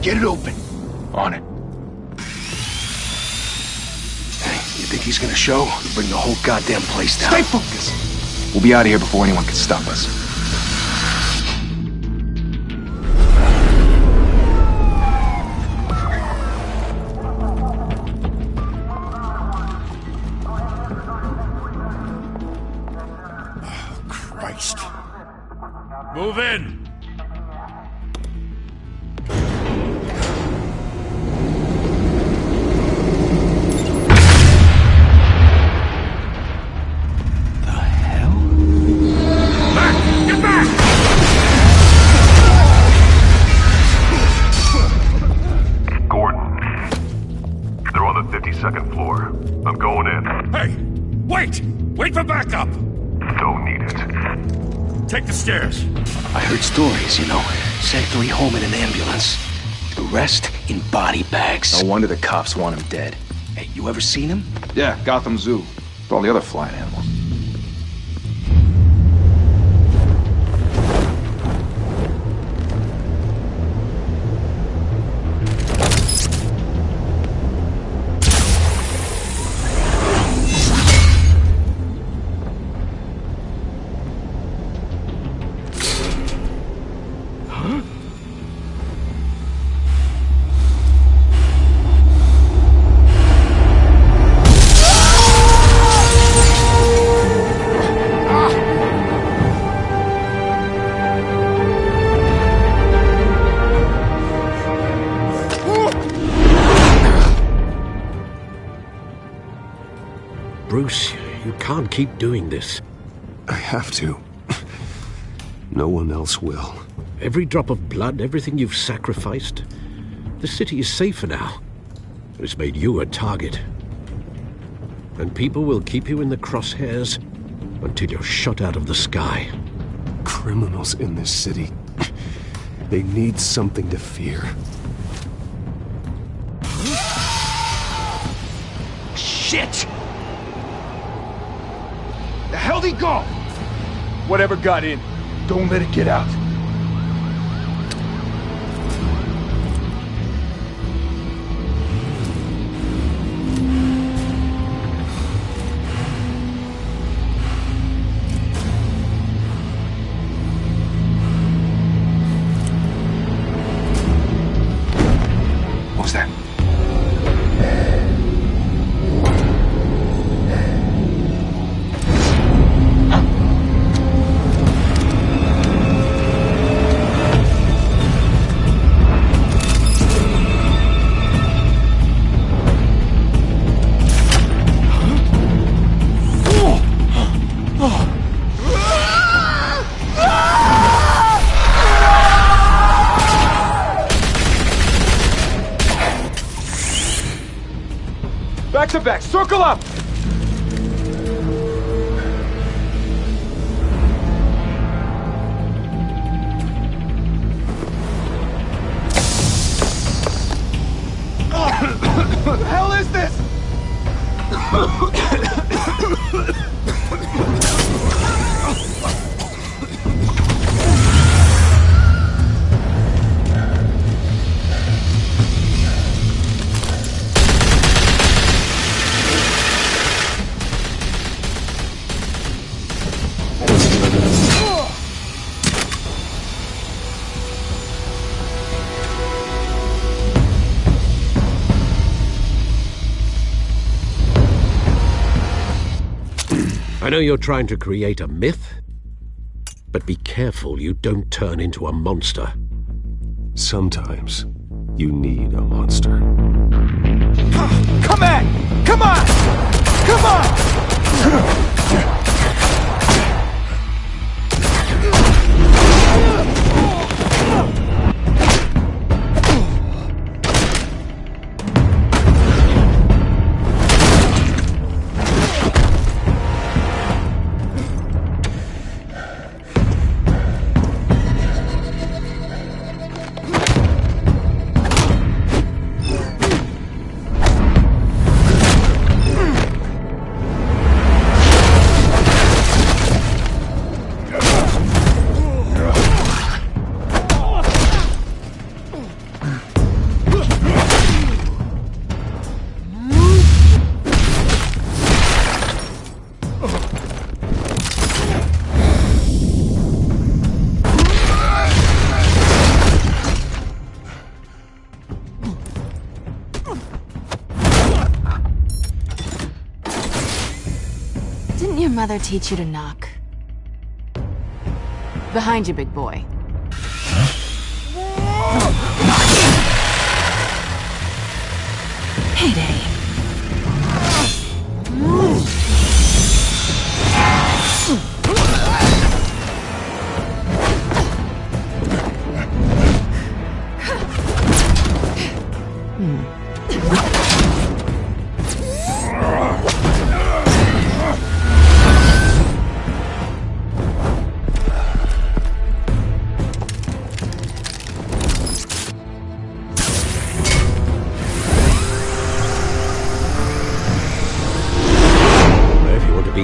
Get it open. On it. Hey, you think he's gonna show? Bring the whole goddamn place down. Stay focused! We'll be out of here before anyone can stop us. Christ. Move in! Second floor. I'm going in. Hey! Wait! Wait for backup! Don't need it. Take the stairs. I heard stories, you know. Sent 3 home in an ambulance. The rest in body bags. No wonder the cops want him dead. Hey, you ever seen him? Yeah, Gotham Zoo. With all the other flying animals. Bruce, you can't keep doing this. I have to. No one else will. Every drop of blood, everything you've sacrificed. The city is safer now. It's made you a target. And people will keep you in the crosshairs until you're shot out of the sky. Criminals in this city. They need something to fear. Shit! The hell'd he go? Whatever got in, don't let it get out. What was that? Back to back, circle up! What the hell is this? I know you're trying to create a myth, but be careful you don't turn into a monster. Sometimes you need a monster. Come on! Come on! Come on! mother teach you to knock? Behind you, big boy. Heyday.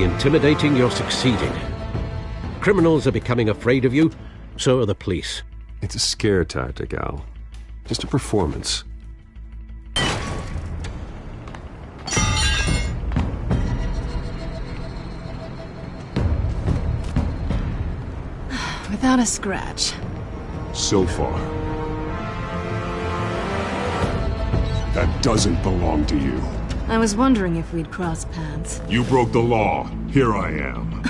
Intimidating, you're succeeding. Criminals are becoming afraid of you, so are the police. It's a scare tactic, Al. Just a performance. Without a scratch. So far. That doesn't belong to you. I was wondering if we'd cross paths. You broke the law. Here I am.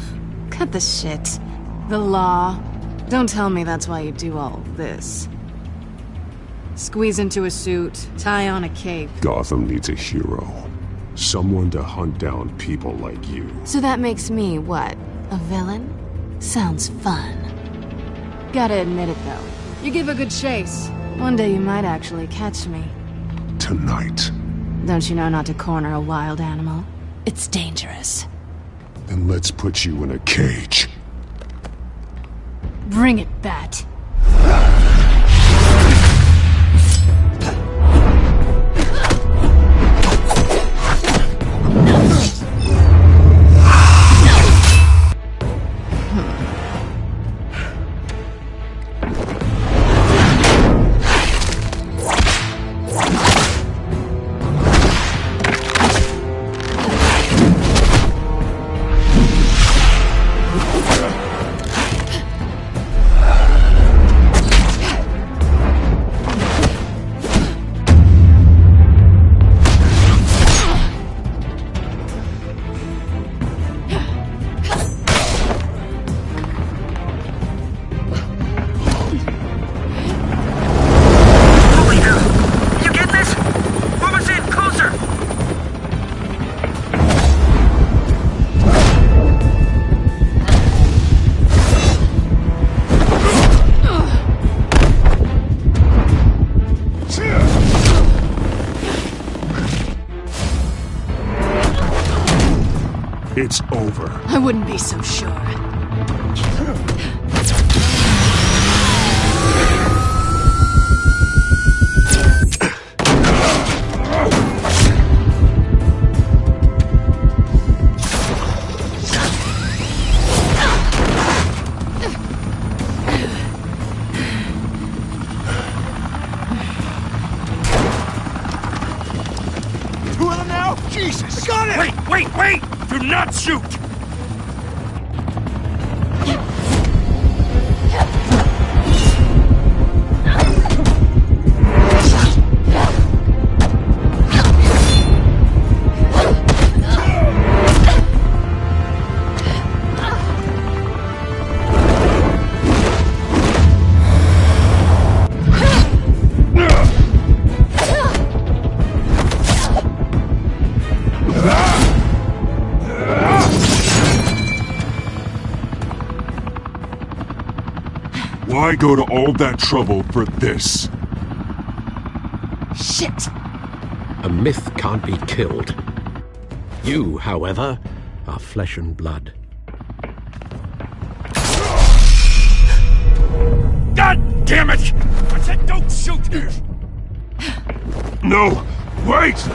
Cut the shit. The law. Don't tell me that's why you do all this. Squeeze into a suit, tie on a cape. Gotham needs a hero. Someone to hunt down people like you. So that makes me, what, a villain? Sounds fun. Gotta admit it, though. You give a good chase. One day you might actually catch me. Tonight. Don't you know not to corner a wild animal? It's dangerous. Then let's put you in a cage. Bring it, Bat. It's over. I wouldn't be so sure. Two of them now? Jesus! Got it! Wait! Do not shoot! Why go to all that trouble for this? Shit! A myth can't be killed. You, however, are flesh and blood. God damn it! I said don't shoot! No! Wait!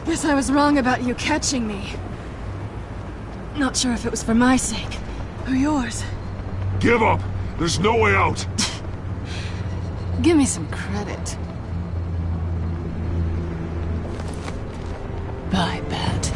Guess I was wrong about you catching me. Not sure if it was for my sake, or yours. Give up! There's no way out! Give me some credit. Bye, Bat.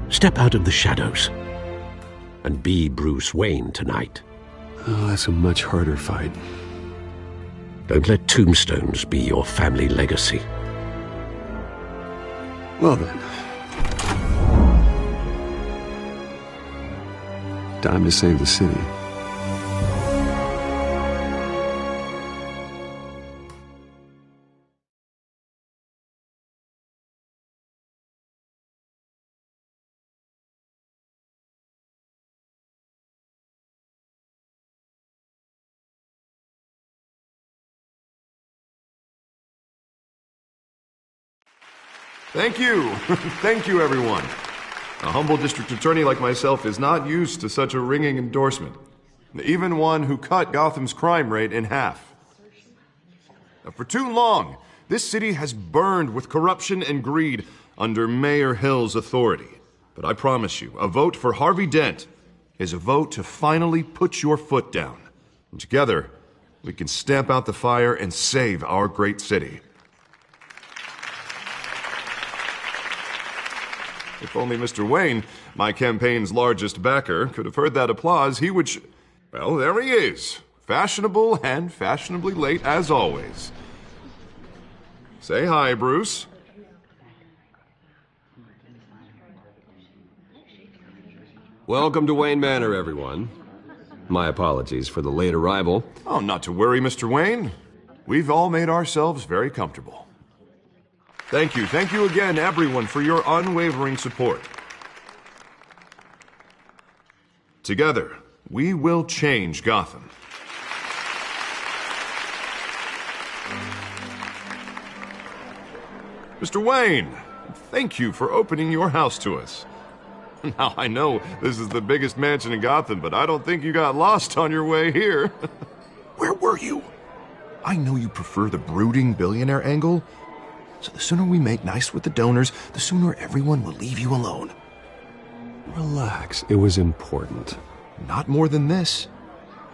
Step out of the shadows and be Bruce Wayne tonight. Oh, that's a much harder fight. Don't let tombstones be your family legacy. Well then. Time to save the city. Thank you. Thank you, everyone. A humble district attorney like myself is not used to such a ringing endorsement. Even one who cut Gotham's crime rate in half. For too long, this city has burned with corruption and greed under Mayor Hill's authority. But I promise you, a vote for Harvey Dent is a vote to finally put your foot down. And together, we can stamp out the fire and save our great city. If only Mr. Wayne, my campaign's largest backer, could have heard that applause, he would well, there he is. Fashionable and fashionably late as always. Say hi, Bruce. Welcome to Wayne Manor, everyone. My apologies for the late arrival. Oh, not to worry, Mr. Wayne. We've all made ourselves very comfortable. Thank you again, everyone, for your unwavering support. Together, we will change Gotham. Mr. Wayne, thank you for opening your house to us. Now, I know this is the biggest mansion in Gotham, but I don't think you got lost on your way here. Where were you? I know you prefer the brooding billionaire angle, so the sooner we make nice with the donors, the sooner everyone will leave you alone. Relax, it was important. Not more than this.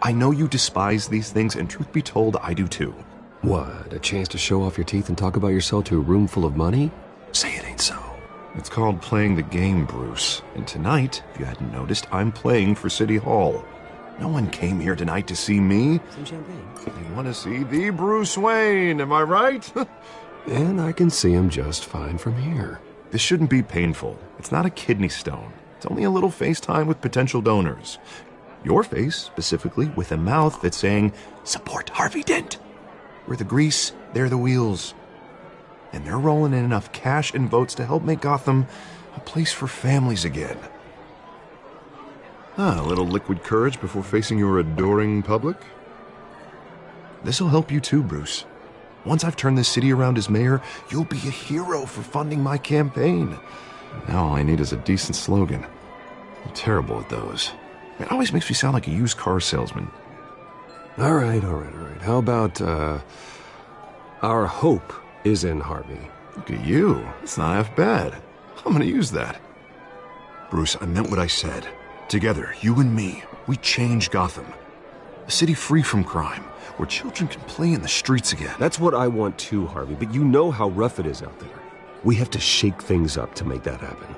I know you despise these things, and truth be told, I do too. What, a chance to show off your teeth and talk about yourself to a room full of money? Say it ain't so. It's called playing the game, Bruce. And tonight, if you hadn't noticed, I'm playing for City Hall. No one came here tonight to see me. Some champagne. They want to see the Bruce Wayne, am I right? And I can see him just fine from here. This shouldn't be painful. It's not a kidney stone. It's only a little FaceTime with potential donors. Your face, specifically, with a mouth that's saying, support Harvey Dent. We're the grease, they're the wheels. And they're rolling in enough cash and votes to help make Gotham a place for families again. A little liquid courage before facing your adoring public. This'll help you too, Bruce. Once I've turned this city around as mayor, you'll be a hero for funding my campaign. Now all I need is a decent slogan. I'm terrible at those. It always makes me sound like a used car salesman. All right. How about, our hope is in Harvey? Look at you. It's not half bad. I'm gonna use that. Bruce, I meant what I said. Together, you and me, we change Gotham. A city free from crime, where children can play in the streets again. That's what I want too, Harvey, but you know how rough it is out there. We have to shake things up to make that happen.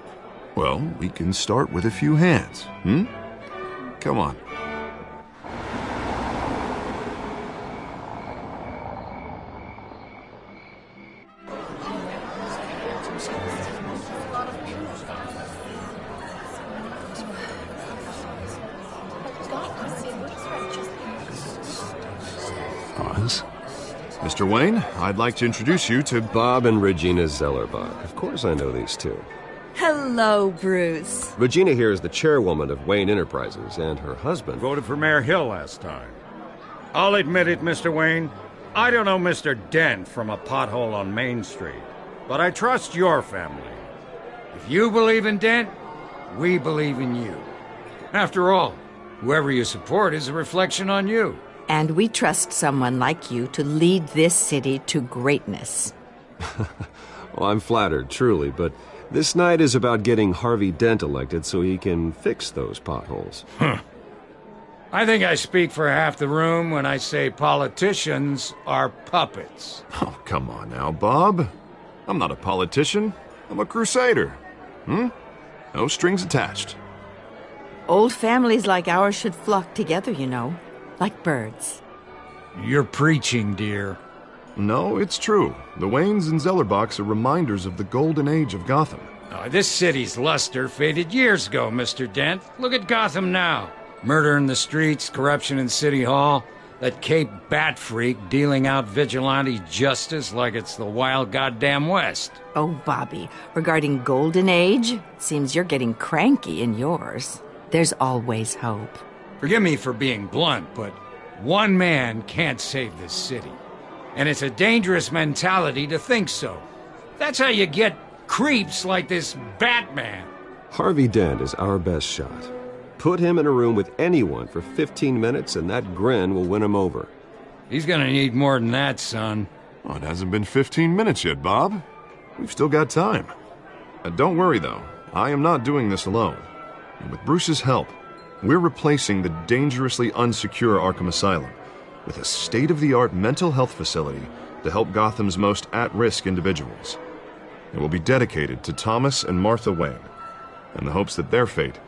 Well, we can start with a few hands, Come on. Oz? Mr. Wayne, I'd like to introduce you to Bob and Regina Zellerbach. Of course I know these two. Hello, Bruce. Regina here is the chairwoman of Wayne Enterprises, and her husband... Voted for Mayor Hill last time. I'll admit it, Mr. Wayne. I don't know Mr. Dent from a pothole on Main Street, but I trust your family. If you believe in Dent, we believe in you. After all, whoever you support is a reflection on you. And we trust someone like you to lead this city to greatness. Well, I'm flattered, truly, but this night is about getting Harvey Dent elected so he can fix those potholes. I think I speak for half the room when I say politicians are puppets. Oh, come on now, Bob. I'm not a politician. I'm a crusader. No strings attached. Old families like ours should flock together, you know, like birds. You're preaching, dear. No, it's true. The Waynes and Zellerbachs are reminders of the golden age of Gotham. This city's luster faded years ago, Mr. Dent. Look at Gotham now. Murder in the streets, corruption in City Hall, that Cape Bat freak dealing out vigilante justice like it's the wild goddamn West. Oh, Bobby, regarding Golden Age, it seems you're getting cranky in yours. There's always hope. Forgive me for being blunt, but one man can't save this city. And it's a dangerous mentality to think so. That's how you get creeps like this Batman. Harvey Dent is our best shot. Put him in a room with anyone for 15 minutes and that grin will win him over. He's gonna need more than that, son. Oh, it hasn't been 15 minutes yet, Bob. We've still got time. Don't worry, though. I am not doing this alone. And with Bruce's help, we're replacing the dangerously unsecure Arkham Asylum with a state-of-the-art mental health facility to help Gotham's most at-risk individuals. It will be dedicated to Thomas and Martha Wayne, in the hopes that their fate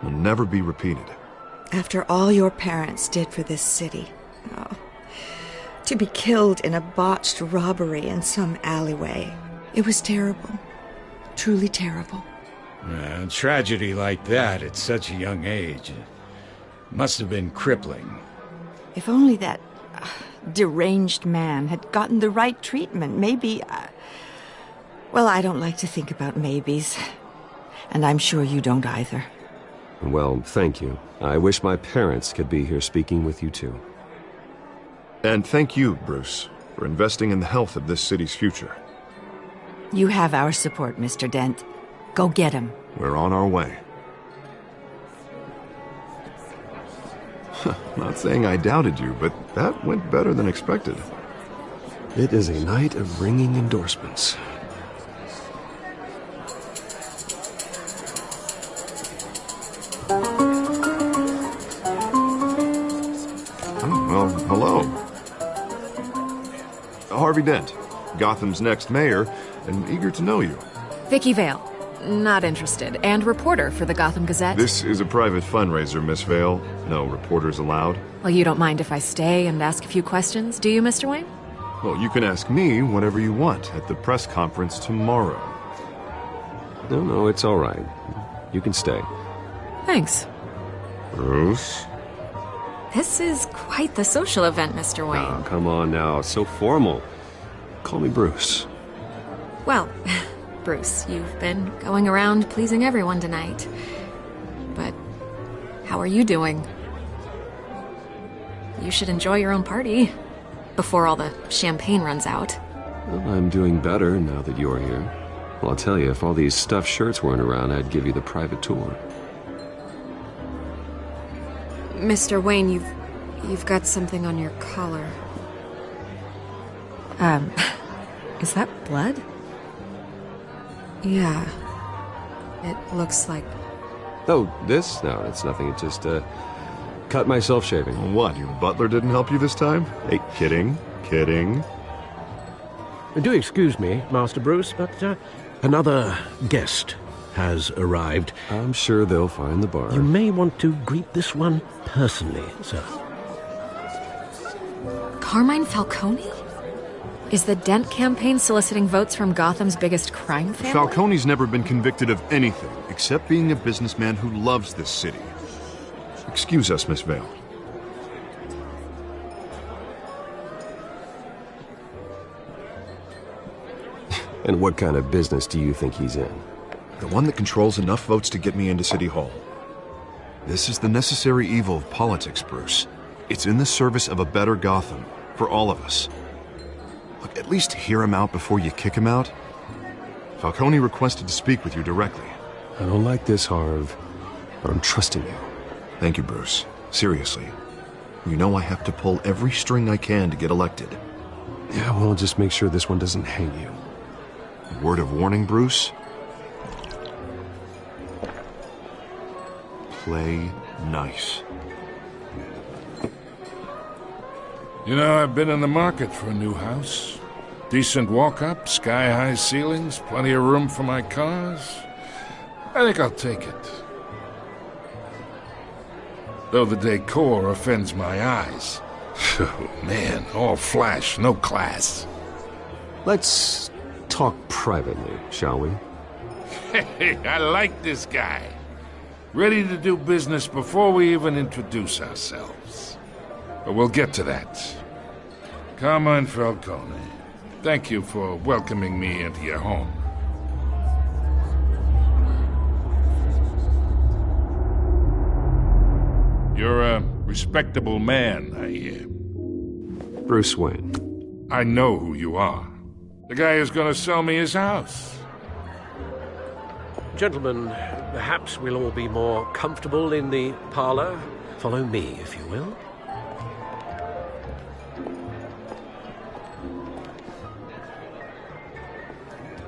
will never be repeated. After all your parents did for this city, to be killed in a botched robbery in some alleyway, it was terrible. Truly terrible. A tragedy like that at such a young age must have been crippling. If only that deranged man had gotten the right treatment, maybe... well, I don't like to think about maybes. And I'm sure you don't either. Well, thank you. I wish my parents could be here speaking with you too. And thank you, Bruce, for investing in the health of this city's future. You have our support, Mr. Dent. Go get him. We're on our way. Not saying I doubted you, but that went better than expected. It is a night of ringing endorsements. Well, hello. Harvey Dent, Gotham's next mayor, and eager to know you. Vicky Vale. Not interested. And reporter for the Gotham Gazette. This is a private fundraiser, Miss Vale. No reporters allowed. Well, you don't mind if I stay and ask a few questions, do you, Mr. Wayne? Well, you can ask me whatever you want at the press conference tomorrow. No, it's all right. You can stay. Thanks. Bruce? This is quite the social event, Mr. Wayne. Oh, come on now. It's so formal. Call me Bruce. Well, Bruce, you've been going around pleasing everyone tonight. But how are you doing? You should enjoy your own party before all the champagne runs out. Well, I'm doing better now that you're here. Well, I'll tell you, if all these stuffed shirts weren't around, I'd give you the private tour. Mr. Wayne, you've got something on your collar. Is that blood? Yeah. It looks like... Oh, this? No, it's nothing. It just, cut myself shaving. What, your butler didn't help you this time? Hey, kidding. Do excuse me, Master Bruce, but another guest has arrived. I'm sure they'll find the bar. You may want to greet this one personally, sir. Carmine Falcone? Is the Dent campaign soliciting votes from Gotham's biggest crime family? Falcone's never been convicted of anything except being a businessman who loves this city. Excuse us, Miss Vale. And what kind of business do you think he's in? The one that controls enough votes to get me into City Hall. This is the necessary evil of politics, Bruce. It's in the service of a better Gotham. For all of us. Look, at least hear him out before you kick him out. Falcone requested to speak with you directly. I don't like this, Harv, but I'm trusting you. Thank you, Bruce. Seriously. You know I have to pull every string I can to get elected. Yeah, well, just make sure this one doesn't hang you. A word of warning, Bruce? Play nice. You know, I've been in the market for a new house. Decent walk-up, sky-high ceilings, plenty of room for my cars. I think I'll take it. Though the decor offends my eyes. Oh, man, all flash, no class. Let's talk privately, shall we? Hey, I like this guy. Ready to do business before we even introduce ourselves. But we'll get to that. Carmine Falcone, thank you for welcoming me into your home. You're a respectable man, I hear. Bruce Wayne. I know who you are. The guy who's gonna sell me his house. Gentlemen, perhaps we'll all be more comfortable in the parlor. Follow me, if you will.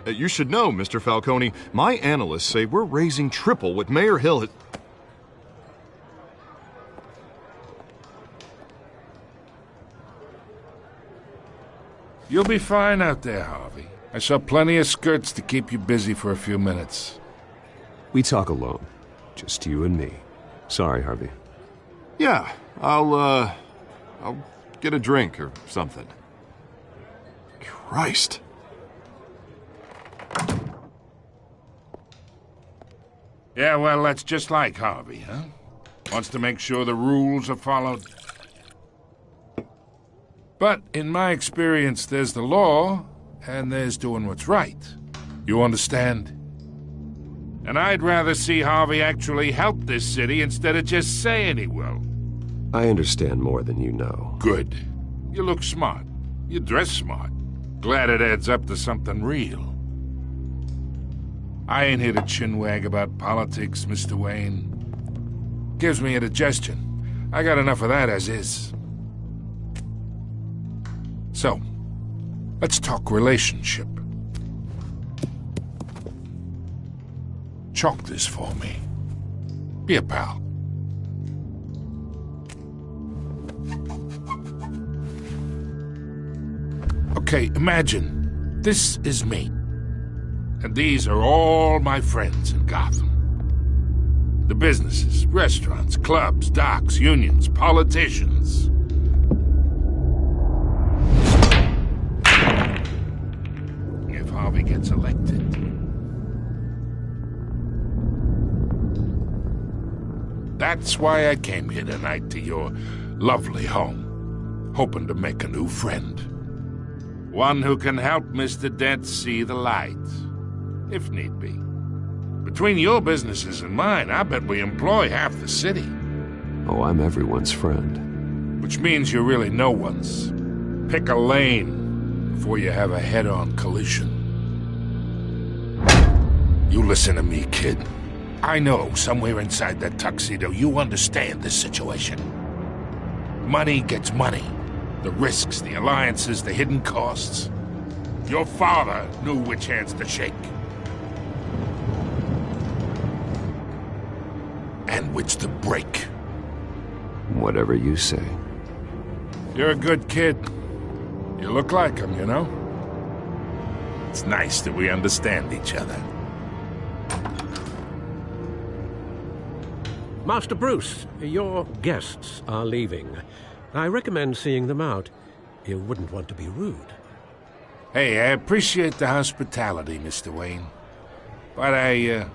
You should know, Mr. Falcone, my analysts say we're raising triple what Mayor Hill has... You'll be fine out there, Harvey. I saw plenty of skirts to keep you busy for a few minutes. We talk alone. Just you and me. Sorry, Harvey. Yeah, I'll get a drink or something. Christ. Yeah, well, that's just like Harvey, huh? Wants to make sure the rules are followed. But in my experience, there's the law, and there's doing what's right. You understand? And I'd rather see Harvey actually help this city instead of just saying he will. I understand more than you know. Good. You look smart. You dress smart. Glad it adds up to something real. I ain't here to chinwag about politics, Mr. Wayne. Gives me indigestion. I got enough of that as is. So, let's talk relationship. Chalk this for me. Be a pal. Okay, imagine this is me. And these are all my friends in Gotham. The businesses, restaurants, clubs, docks, unions, politicians. If Harvey gets elected. That's why I came here tonight to your lovely home, hoping to make a new friend. One who can help Mr. Dent see the light, if need be. Between your businesses and mine, I bet we employ half the city. Oh, I'm everyone's friend. Which means you're really no one's. Pick a lane before you have a head-on collision. You listen to me, kid. I know somewhere inside that tuxedo you understand this situation. Money gets money. The risks, the alliances, the hidden costs. Your father knew which hands to shake. And which to break. Whatever you say. You're a good kid. You look like him, you know? It's nice that we understand each other. Master Bruce, your guests are leaving. I recommend seeing them out. You wouldn't want to be rude. Hey, I appreciate the hospitality, Mr. Wayne. But I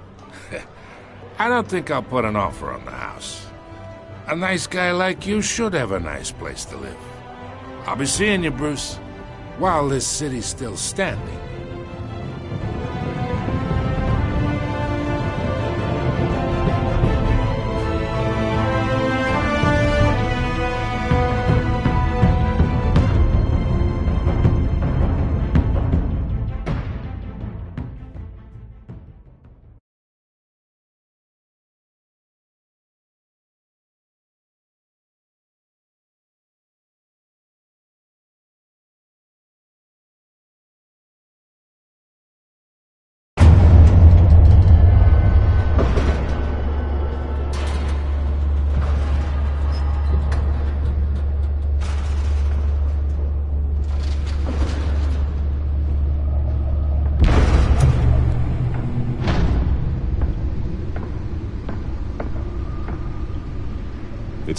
don't think I'll put an offer on the house. A nice guy like you should have a nice place to live. I'll be seeing you, Bruce, while this city's still standing.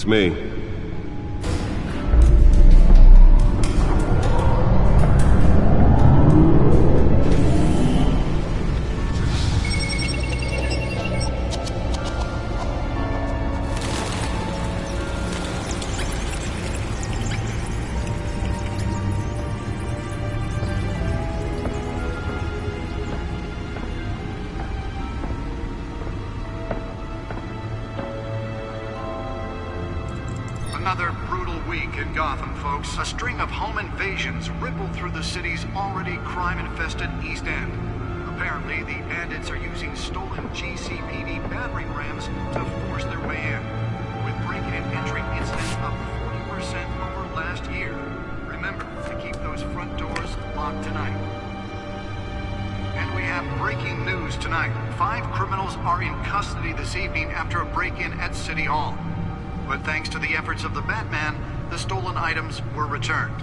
That's me. Another brutal week in Gotham, folks. A string of home invasions rippled through the city's already crime-infested East End. Apparently, the bandits are using stolen GCPD battering rams to force their way in, with break-in and entry incidents up 40% over last year. Remember to keep those front doors locked tonight. And we have breaking news tonight. 5 criminals are in custody this evening after a break-in at City Hall. But thanks to the efforts of the Batman, the stolen items were returned.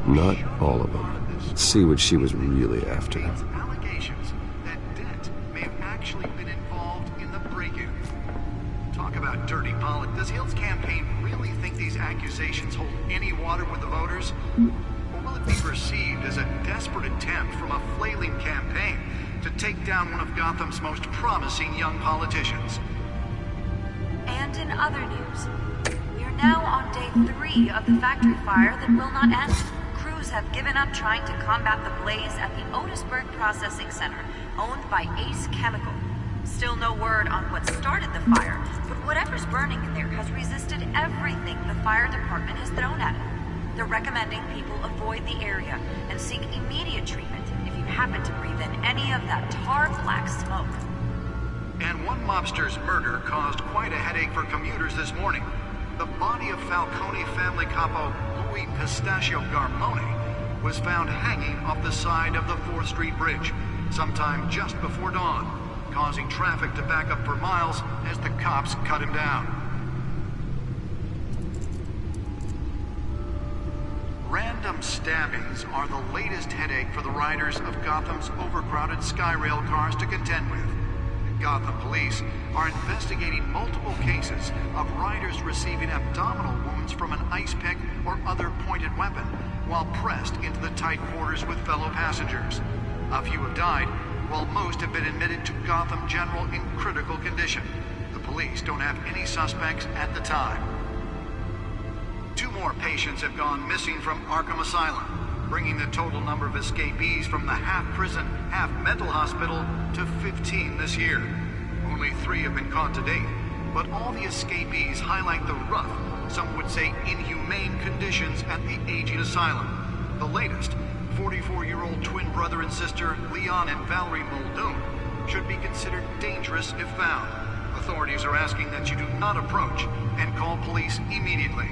Not all of them. Let's see what she was really after. Allegations that Dent may have actually been involved in the break-in. Talk about dirty politics. Does Hill's campaign really think these accusations hold any water with the voters? Or will it be perceived as a desperate attempt from a flailing campaign to take down one of Gotham's most promising young politicians? And in other news, we are now on day 3 of the factory fire that will not end. Crews have given up trying to combat the blaze at the Otisburg Processing Center, owned by Ace Chemical. Still no word on what started the fire, but whatever's burning in there has resisted everything the fire department has thrown at it. They're recommending people avoid the area and seek immediate treatment if you happen to breathe in any of that tar black smoke. And one mobster's murder caused quite a headache for commuters this morning. The body of Falcone family capo Louis Pistachio Garmone was found hanging off the side of the 4th Street Bridge sometime just before dawn, causing traffic to back up for miles as the cops cut him down. Random stabbings are the latest headache for the riders of Gotham's overcrowded Skyrail cars to contend with. Gotham police are investigating multiple cases of riders receiving abdominal wounds from an ice pick or other pointed weapon while pressed into the tight quarters with fellow passengers. A few have died, while most have been admitted to Gotham General in critical condition. The police don't have any suspects at the time. 2 more patients have gone missing from Arkham Asylum, bringing the total number of escapees from the half-prison, half-mental hospital to 15 this year. Only 3 have been caught to date, but all the escapees highlight the rough, some would say inhumane conditions at the aging asylum. The latest, 44-year-old twin brother and sister Leon and Valerie Muldoon, should be considered dangerous if found. Authorities are asking that you do not approach and call police immediately.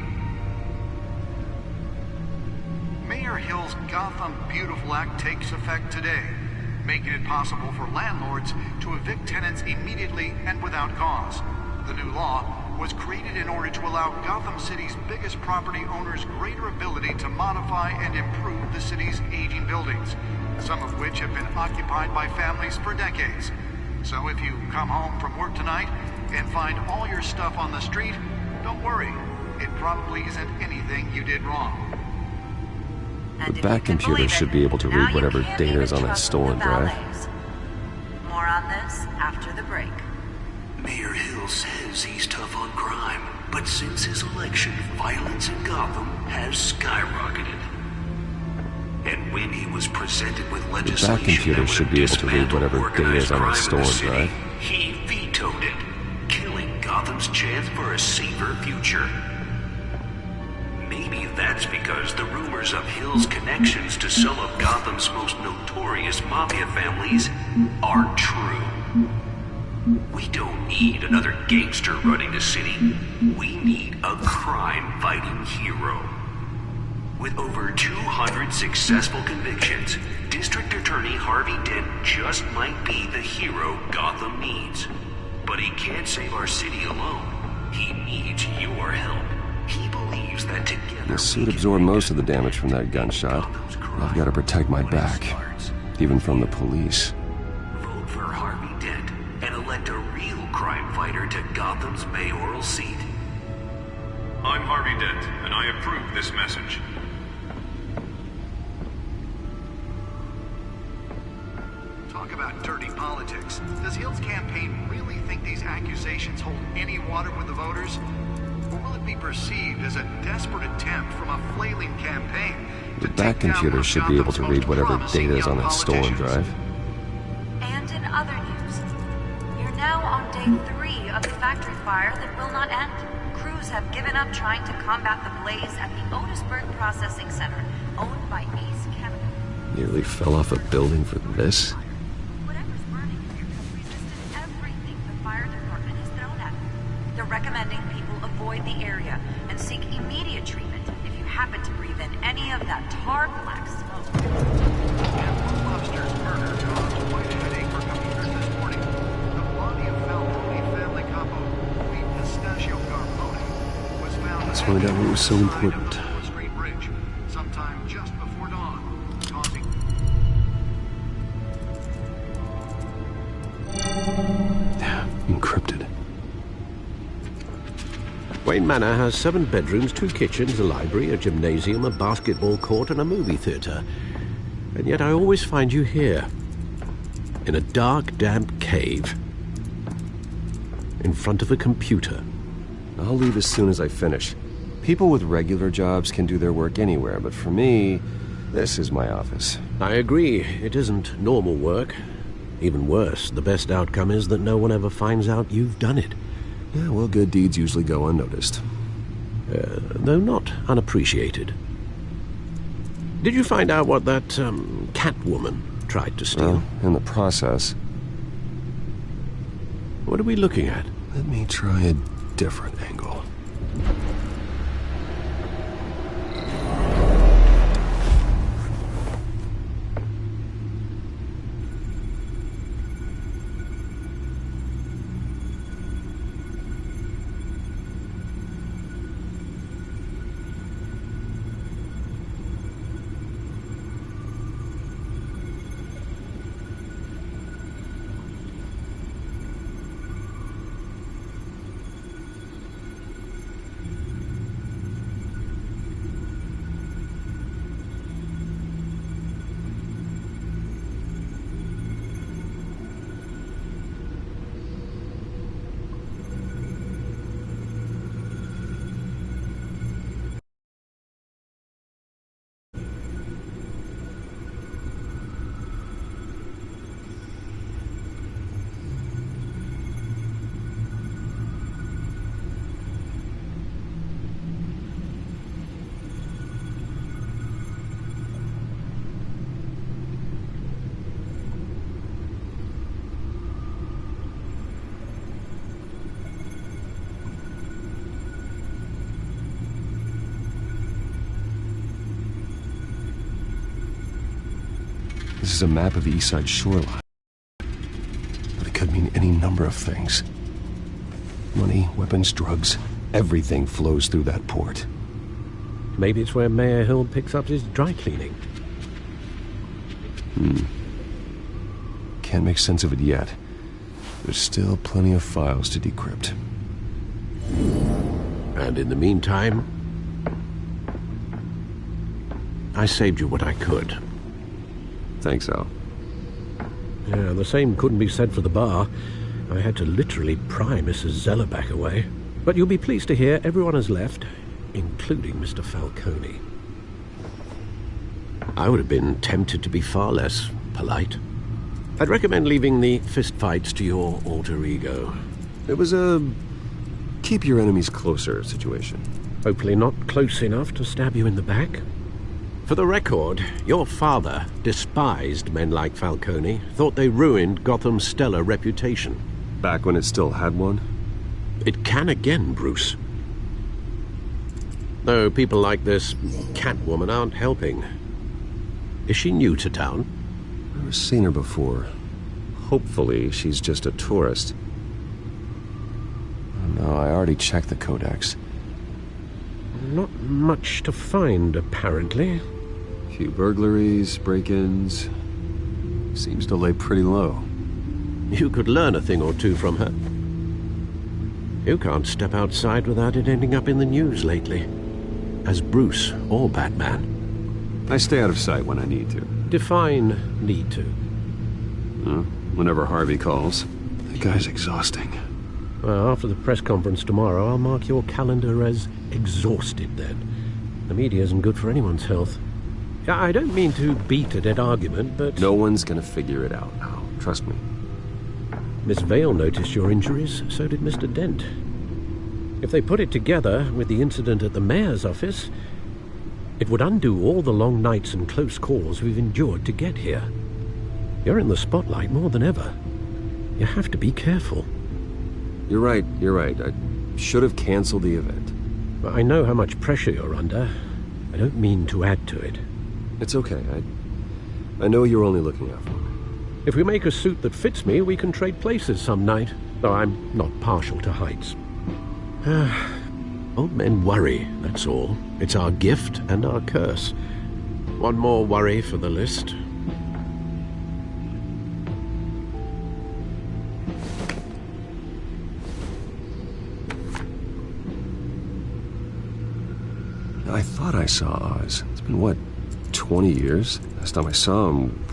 Mayor Hill's Gotham Beautiful Act takes effect today, making it possible for landlords to evict tenants immediately and without cause. The new law was created in order to allow Gotham City's biggest property owners greater ability to modify and improve the city's aging buildings, some of which have been occupied by families for decades. So if you come home from work tonight and find all your stuff on the street, don't worry. It probably isn't anything you did wrong. The back computer should be able to read whatever data is on that stolen drive. More on this after the break. Mayor Hill says he's tough on crime, but since his election, violence in Gotham has skyrocketed. And when he was presented with legislation, the back computer should be able to read whatever data is on that stolen drive. He vetoed it, killing Gotham's chance for a safer future. Maybe that's because the rumors of Hill's connections to some of Gotham's most notorious mafia families are true. We don't need another gangster running the city. We need a crime-fighting hero. With over 200 successful convictions, District Attorney Harvey Dent just might be the hero Gotham needs. But he can't save our city alone. He needs your help. He believes that together The suit absorbed most of the damage from that gunshot. I've got to protect my back, even from the police. Vote for Harvey Dent and elect a real crime fighter to Gotham's mayoral seat. Harvey Dent, and I approve this message. Talk about dirty politics. Does Hill's campaign really think these accusations hold any water with the voters? Or will it be perceived as a desperate attempt from a flailing campaign? The back computer should be able to read whatever data is on that stolen drive. And in other news, you're now on day 3 of the factory fire that will not end. Crews have given up trying to combat the blaze at the Otisburg Processing Center, owned by Ace Chemical. Nearly fell off a building for this? Whatever's burning here has resisted everything the fire department has thrown at it. They're recommending people avoid the area and seek immediate treatment if you happen to breathe in any of that tar black smoke. And Lobster's murder caused quite a headache for computers this morning. The body of Falcone family couple, Louis Pistachio Garpone, was found Let's find out what was so important. on the Street Bridge sometime just before dawn, causing... Encrypted. Wayne Manor has 7 bedrooms, 2 kitchens, a library, a gymnasium, a basketball court, and a movie theatre. And yet I always find you here, in a dark, damp cave, in front of a computer. I'll leave as soon as I finish. People with regular jobs can do their work anywhere, but for me, this is my office. I agree, it isn't normal work. Even worse, the best outcome is that no one ever finds out you've done it. Yeah, well, good deeds usually go unnoticed. Though not unappreciated. Did you find out what that, Catwoman tried to steal? Well, in the process. What are we looking at? Let me try a different angle. This is a map of the east side shoreline. But it could mean any number of things. Money, weapons, drugs, everything flows through that port. Maybe it's where Mayor Hill picks up his dry cleaning. Can't make sense of it yet. There's still plenty of files to decrypt. And in the meantime, I saved you what I could. Thanks, Al. Yeah, the same couldn't be said for the bar. I had to literally pry Mrs. Zellerback away. But you'll be pleased to hear everyone has left, including Mr. Falcone. I would have been tempted to be far less polite. I'd recommend leaving the fistfights to your alter ego. It was a keep your enemies closer situation. Hopefully not close enough to stab you in the back. For the record, your father despised men like Falcone, thought they ruined Gotham's stellar reputation. Back when it still had one? It can again, Bruce. Though people like this Catwoman aren't helping. Is she new to town? I've never seen her before. Hopefully she's just a tourist. Oh, no, I already checked the codex. Not much to find, apparently. Few burglaries, break-ins. Seems to lay pretty low. You could learn a thing or two from her. You can't step outside without it ending up in the news lately. as Bruce or Batman. I stay out of sight when I need to. Define need to. Whenever Harvey calls. The guy's exhausting. Well, after the press conference tomorrow, I'll mark your calendar as exhausted then. The media isn't good for anyone's health. I don't mean to beat a dead argument, but... No one's gonna figure it out now. Trust me. Miss Vale noticed your injuries, so did Mr. Dent. If they put it together with the incident at the mayor's office, it would undo all the long nights and close calls we've endured to get here. You're in the spotlight more than ever. You have to be careful. You're right. I should have canceled the event. I know how much pressure you're under. I don't mean to add to it. It's okay. I know you're only looking out for me. If we make a suit that fits me, we can trade places some night, though I'm not partial to heights. Old men worry, that's all. It's our gift and our curse. One more worry for the list. I thought I saw Oz. It's been, what, 20 years? Last time I saw him,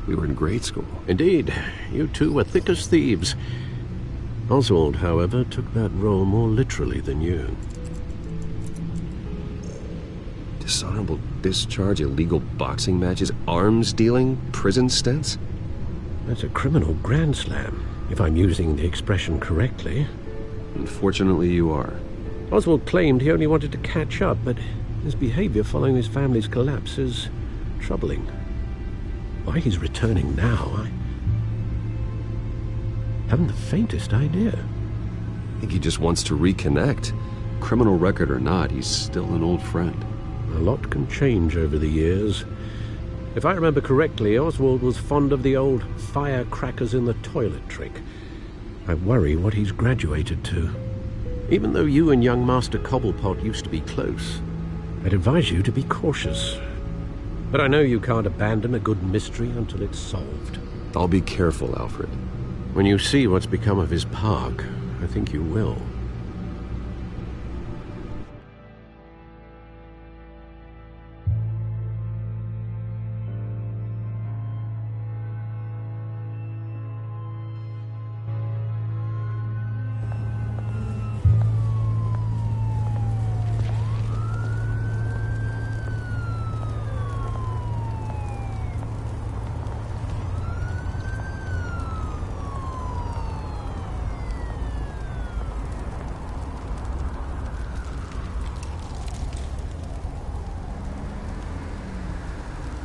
we were in grade school. Indeed. You two were thick as thieves. Oswald, however, took that role more literally than you. Dishonorable discharge, illegal boxing matches, arms dealing, prison stints? That's a criminal grand slam, if I'm using the expression correctly. Unfortunately, you are. Oswald claimed he only wanted to catch up, but his behavior following his family's collapse is troubling. Why he's returning now, I haven't the faintest idea. I think he just wants to reconnect. Criminal record or not, he's still an old friend. A lot can change over the years. If I remember correctly, Oswald was fond of the old firecrackers in the toilet trick. I worry what he's graduated to. Even though you and young Master Cobblepot used to be close, I'd advise you to be cautious. But I know you can't abandon a good mystery until it's solved. I'll be careful, Alfred. When you see what's become of his park, I think you will.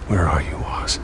Where are you, Oz?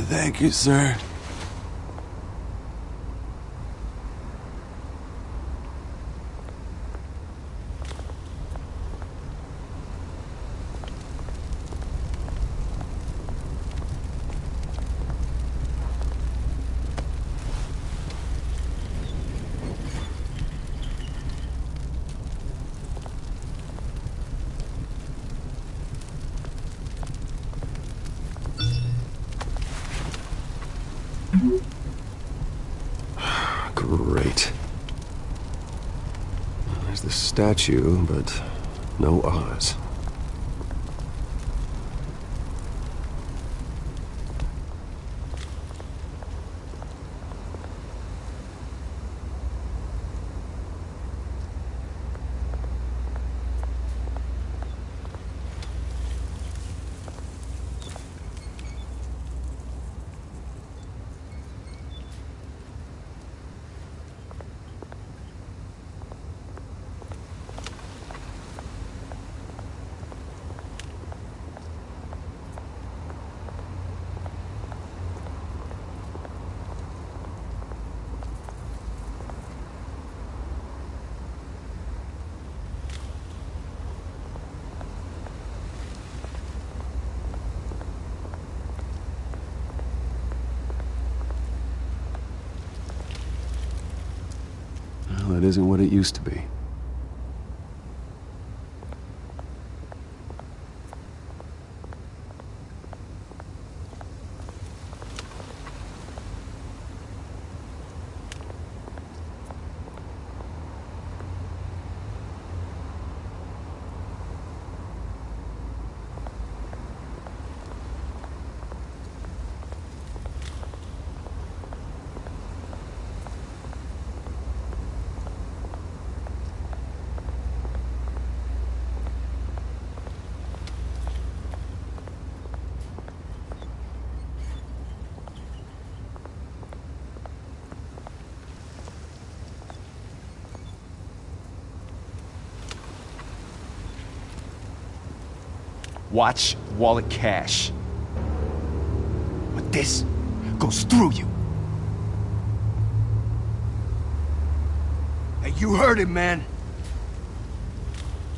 Thank you, sir. Great. There's the statue, but no Oz. Well, that isn't what it used to be. Watch wallet cash. But this goes through you. Hey, you heard it, man.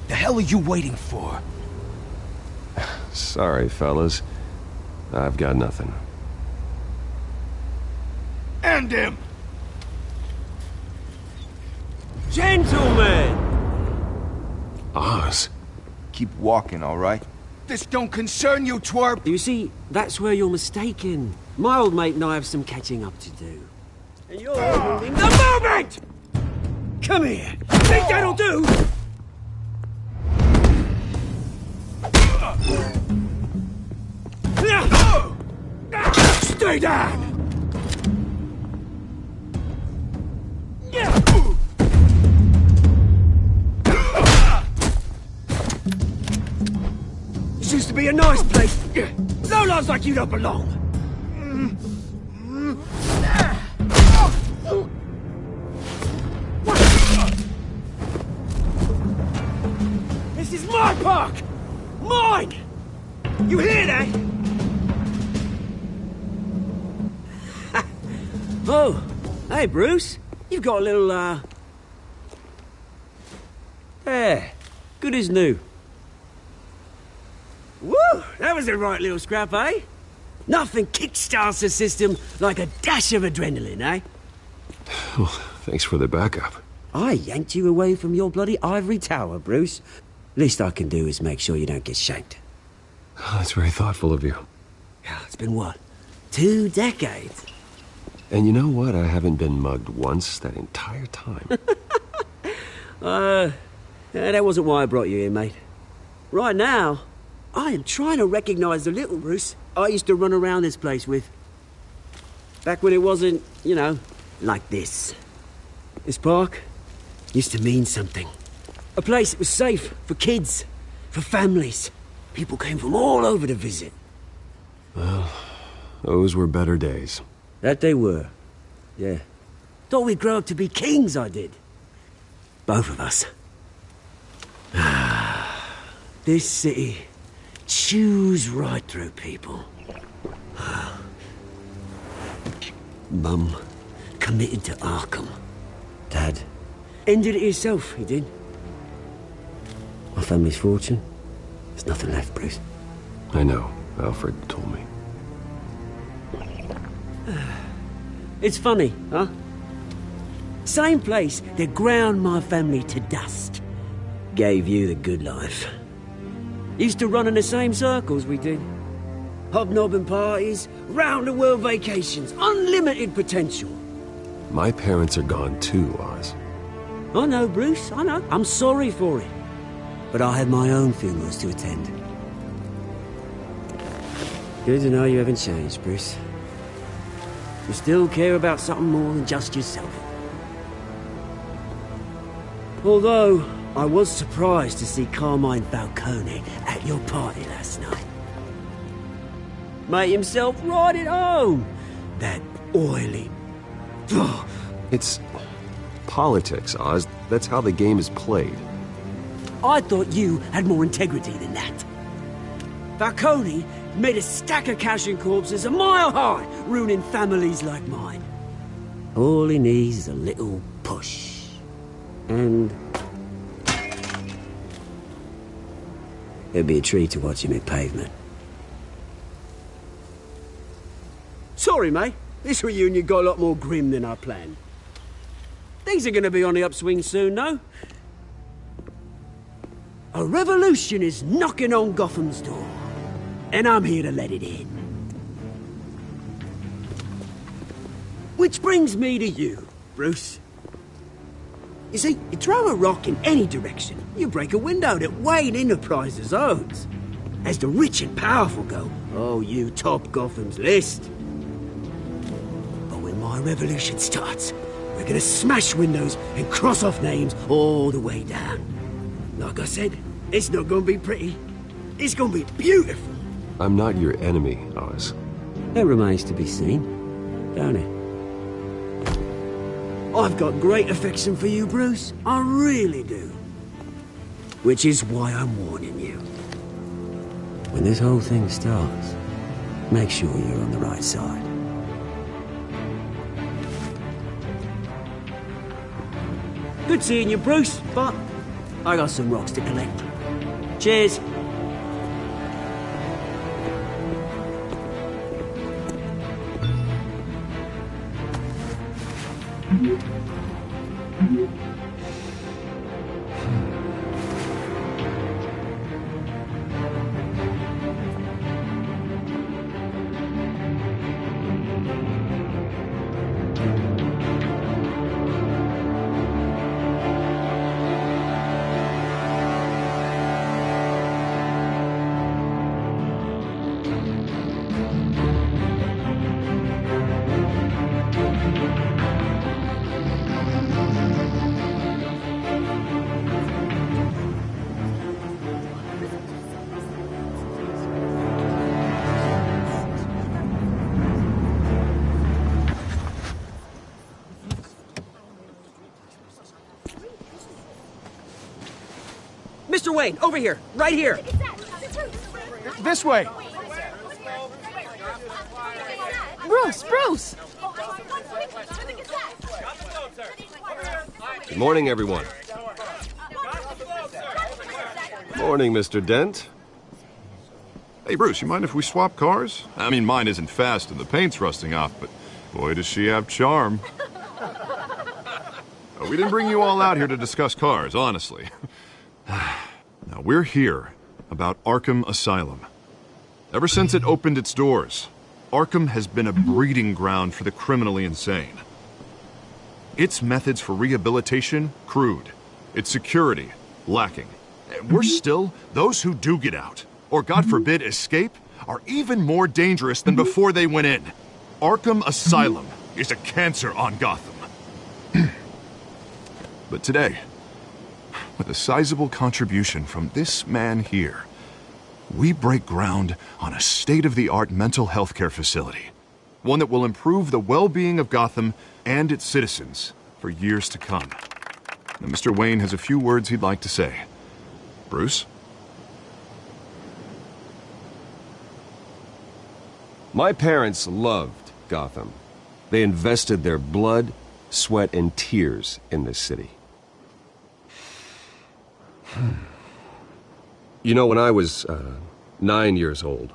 The hell are you waiting for? Sorry, fellas. I've got nothing. End him! Gentlemen! Oz. Keep walking, all right? This don't concern you, twerp! You see, that's where you're mistaken. My old mate and I have some catching up to do. And you're ruining the moment! Come here! Think that'll do? Stay down! This used to be a nice place. Lowlifes like you don't belong. This is my park! Mine! You hear that? Oh, hey, Bruce. You've got a little, There. Good as new. Woo! That was a right little scrap, eh? Nothing kickstarts the system like a dash of adrenaline, eh? Well, thanks for the backup. I yanked you away from your bloody ivory tower, Bruce. Least I can do is make sure you don't get shanked. Oh, that's very thoughtful of you. Yeah, it's been what? 2 decades? And you know what? I haven't been mugged once that entire time. That wasn't why I brought you here, mate. Right now, I am trying to recognize the little Bruce I used to run around this place with. Back when it wasn't, you know, like this. This park used to mean something. A place that was safe for kids, for families. People came from all over to visit. Well, those were better days. That they were. Yeah. Thought we'd grow up to be kings, I did. Both of us. This city chews right through people. Mum committed to Arkham. Dad ended it himself, he did. My family's fortune. There's nothing left, Bruce. I know. Alfred told me. It's funny, huh? Same place that ground my family to dust. Gave you the good life. Used to run in the same circles we did. Hobnobbing parties, round-the-world vacations, unlimited potential. My parents are gone too, Oz. I know, Bruce, I know. I'm sorry for it. But I had my own funerals to attend. Good to know you haven't changed, Bruce. You still care about something more than just yourself. Although, I was surprised to see Carmine Falcone at your party last night. Made himself right at home. That oily... It's politics, Oz. That's how the game is played. I thought you had more integrity than that. Falcone made a stack of cash and corpses a mile high, ruining families like mine. All he needs is a little push. And... it'd be a treat to watch him hit pavement. Sorry, mate. This reunion got a lot more grim than I planned. Things are gonna be on the upswing soon, no? A revolution is knocking on Gotham's door, and I'm here to let it in. Which brings me to you, Bruce. You see, you throw a rock in any direction, you break a window that Wayne Enterprises owns. As the rich and powerful go, oh, you top Gotham's list. But when my revolution starts, we're gonna smash windows and cross off names all the way down. Like I said, it's not gonna be pretty. It's gonna be beautiful. I'm not your enemy, Oz. That remains to be seen, don't it? I've got great affection for you, Bruce. I really do. Which is why I'm warning you. When this whole thing starts, make sure you're on the right side. Good seeing you, Bruce, but I got some rocks to collect. Cheers. Mr. Wayne, over here, right here. This way. Bruce! Good morning, everyone. Morning, Mr. Dent. Hey, Bruce, you mind if we swap cars? I mean, mine isn't fast and the paint's rusting off, but boy, does she have charm. We didn't bring you all out here to discuss cars, honestly. Now, we're here about Arkham Asylum. Ever since it opened its doors, Arkham has been a breeding ground for the criminally insane. Its methods for rehabilitation, crude. Its security, lacking. Worse still, those who do get out, or God forbid escape, are even more dangerous than before they went in. Arkham Asylum is a cancer on Gotham. But today, with a sizable contribution from this man here, we break ground on a state-of-the-art mental health care facility. One that will improve the well-being of Gotham and its citizens for years to come. Now, Mr. Wayne has a few words he'd like to say. Bruce? My parents loved Gotham. They invested their blood, sweat, and tears in this city. You know, when I was 9 years old,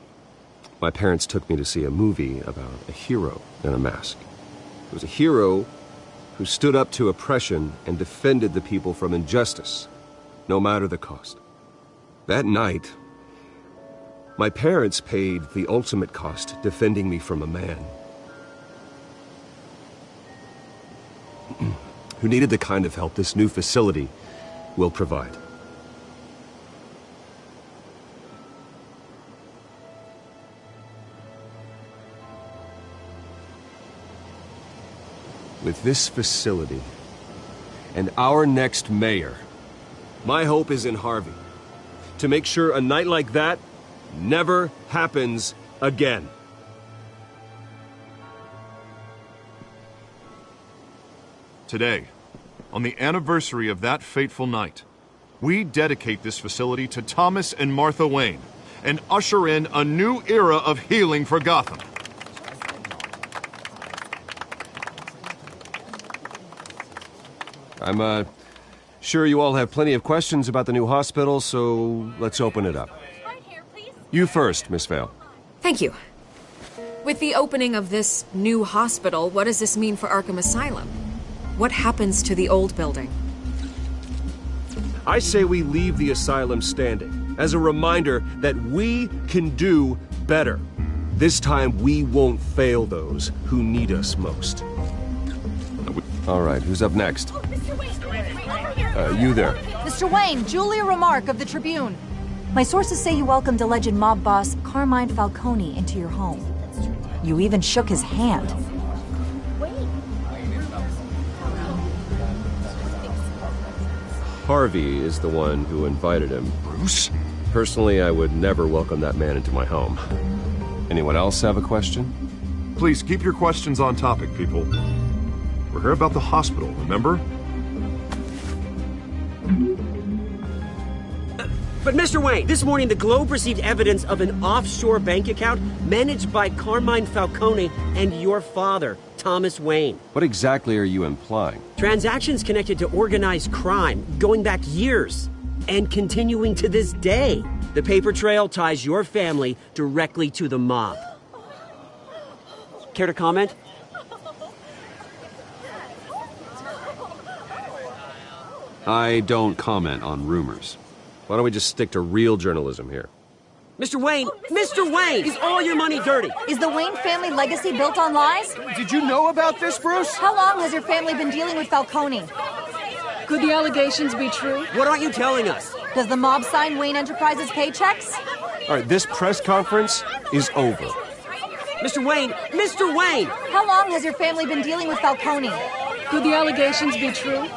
my parents took me to see a movie about a hero in a mask. It was a hero who stood up to oppression and defended the people from injustice, no matter the cost. That night, my parents paid the ultimate cost defending me from a man who needed the kind of help this new facility will provide. With this facility and our next mayor, my hope is in Harvey. To make sure a night like that never happens again. Today, on the anniversary of that fateful night, we dedicate this facility to Thomas and Martha Wayne and usher in a new era of healing for Gotham. I'm sure you all have plenty of questions about the new hospital, so let's open it up. You first, Miss Vale. Thank you. With the opening of this new hospital, what does this mean for Arkham Asylum? What happens to the old building? I say we leave the asylum standing, as a reminder that we can do better. This time we won't fail those who need us most. All right, who's up next? You there. Mr. Wayne, Julia Remark of the Tribune. My sources say you welcomed alleged mob boss Carmine Falcone into your home. You even shook his hand. Harvey is the one who invited him. Bruce? Personally, I would never welcome that man into my home. Anyone else have a question? Please keep your questions on topic, people. We're here about the hospital, remember? But Mr. Wayne, this morning the Globe received evidence of an offshore bank account managed by Carmine Falcone and your father, Thomas Wayne. What exactly are you implying? Transactions connected to organized crime, going back years, and continuing to this day. The paper trail ties your family directly to the mob. Care to comment? I don't comment on rumors. Why don't we just stick to real journalism here? Mr. Wayne, is all your money dirty? Is the Wayne family legacy built on lies? Did you know about this, Bruce? How long has your family been dealing with Falcone? Could the allegations be true? What aren't you telling us? Does the mob sign Wayne Enterprises paychecks? All right, this press conference is over. Mr. Wayne! How long has your family been dealing with Falcone? Could the allegations be true?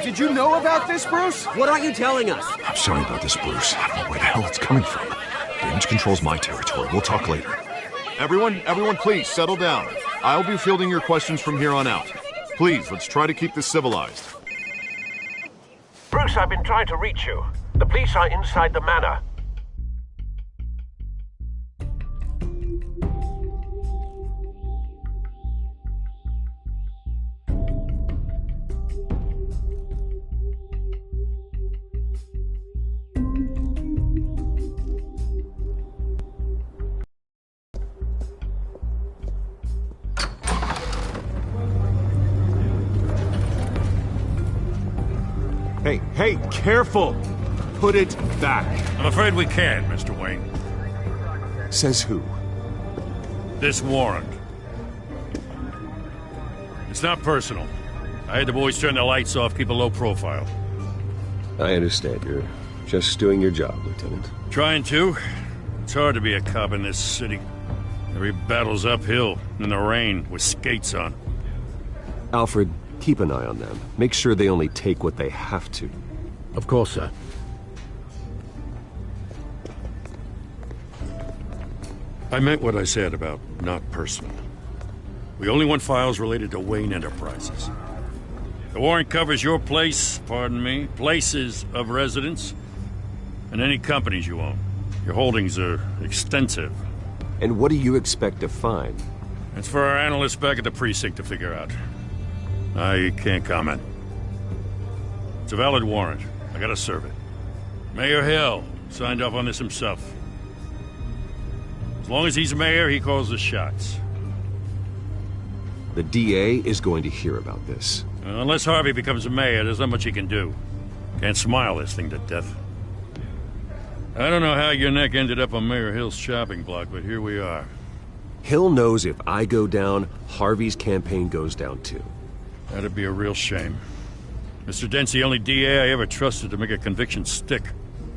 Did you know about this, Bruce? What aren't you telling us? I'm sorry about this, Bruce. I don't know where the hell it's coming from. Damage control's my territory. We'll talk later. Everyone, please, settle down. I'll be fielding your questions from here on out. Please, let's try to keep this civilized. Bruce, I've been trying to reach you. The police are inside the manor. Hey, careful! Put it back. I'm afraid we can't, Mr. Wayne. Says who? This warrant. It's not personal. I had the boys turn the lights off, keep a low profile. I understand. You're just doing your job, Lieutenant. Trying to. It's hard to be a cop in this city. Every battle's uphill, in the rain, with skates on. Alfred, keep an eye on them. Make sure they only take what they have to. Of course, sir. I meant what I said about not personal. We only want files related to Wayne Enterprises. The warrant covers your place, pardon me, places of residence, and any companies you own. Your holdings are extensive. And what do you expect to find? It's for our analysts back at the precinct to figure out. I can't comment. It's a valid warrant. I gotta serve it. Mayor Hill signed off on this himself. As long as he's mayor, he calls the shots. The DA is going to hear about this. Unless Harvey becomes a mayor, there's not much he can do. Can't smile this thing to death. I don't know how your neck ended up on Mayor Hill's shopping block, but here we are. Hill knows if I go down, Harvey's campaign goes down too. That'd be a real shame. Mr. Dent's the only DA I ever trusted to make a conviction stick.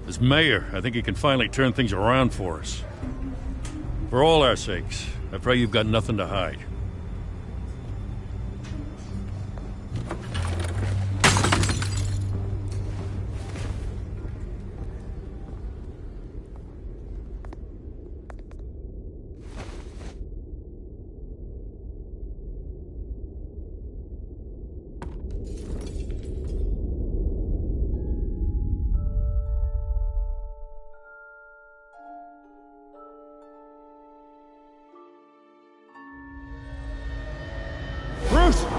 As mayor, I think he can finally turn things around for us. For all our sakes, I pray you've got nothing to hide.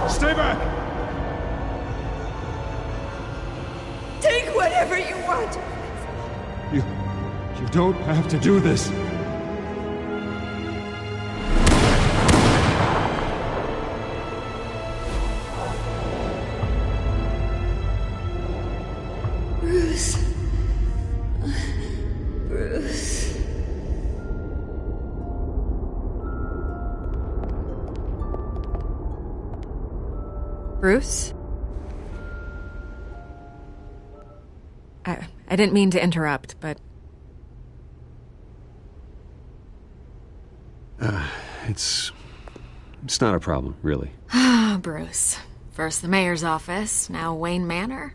Stay back! Take whatever you want! You don't have to do this. Bruce? I didn't mean to interrupt, but... It's not a problem, really. Ah, Bruce. First the mayor's office, now Wayne Manor.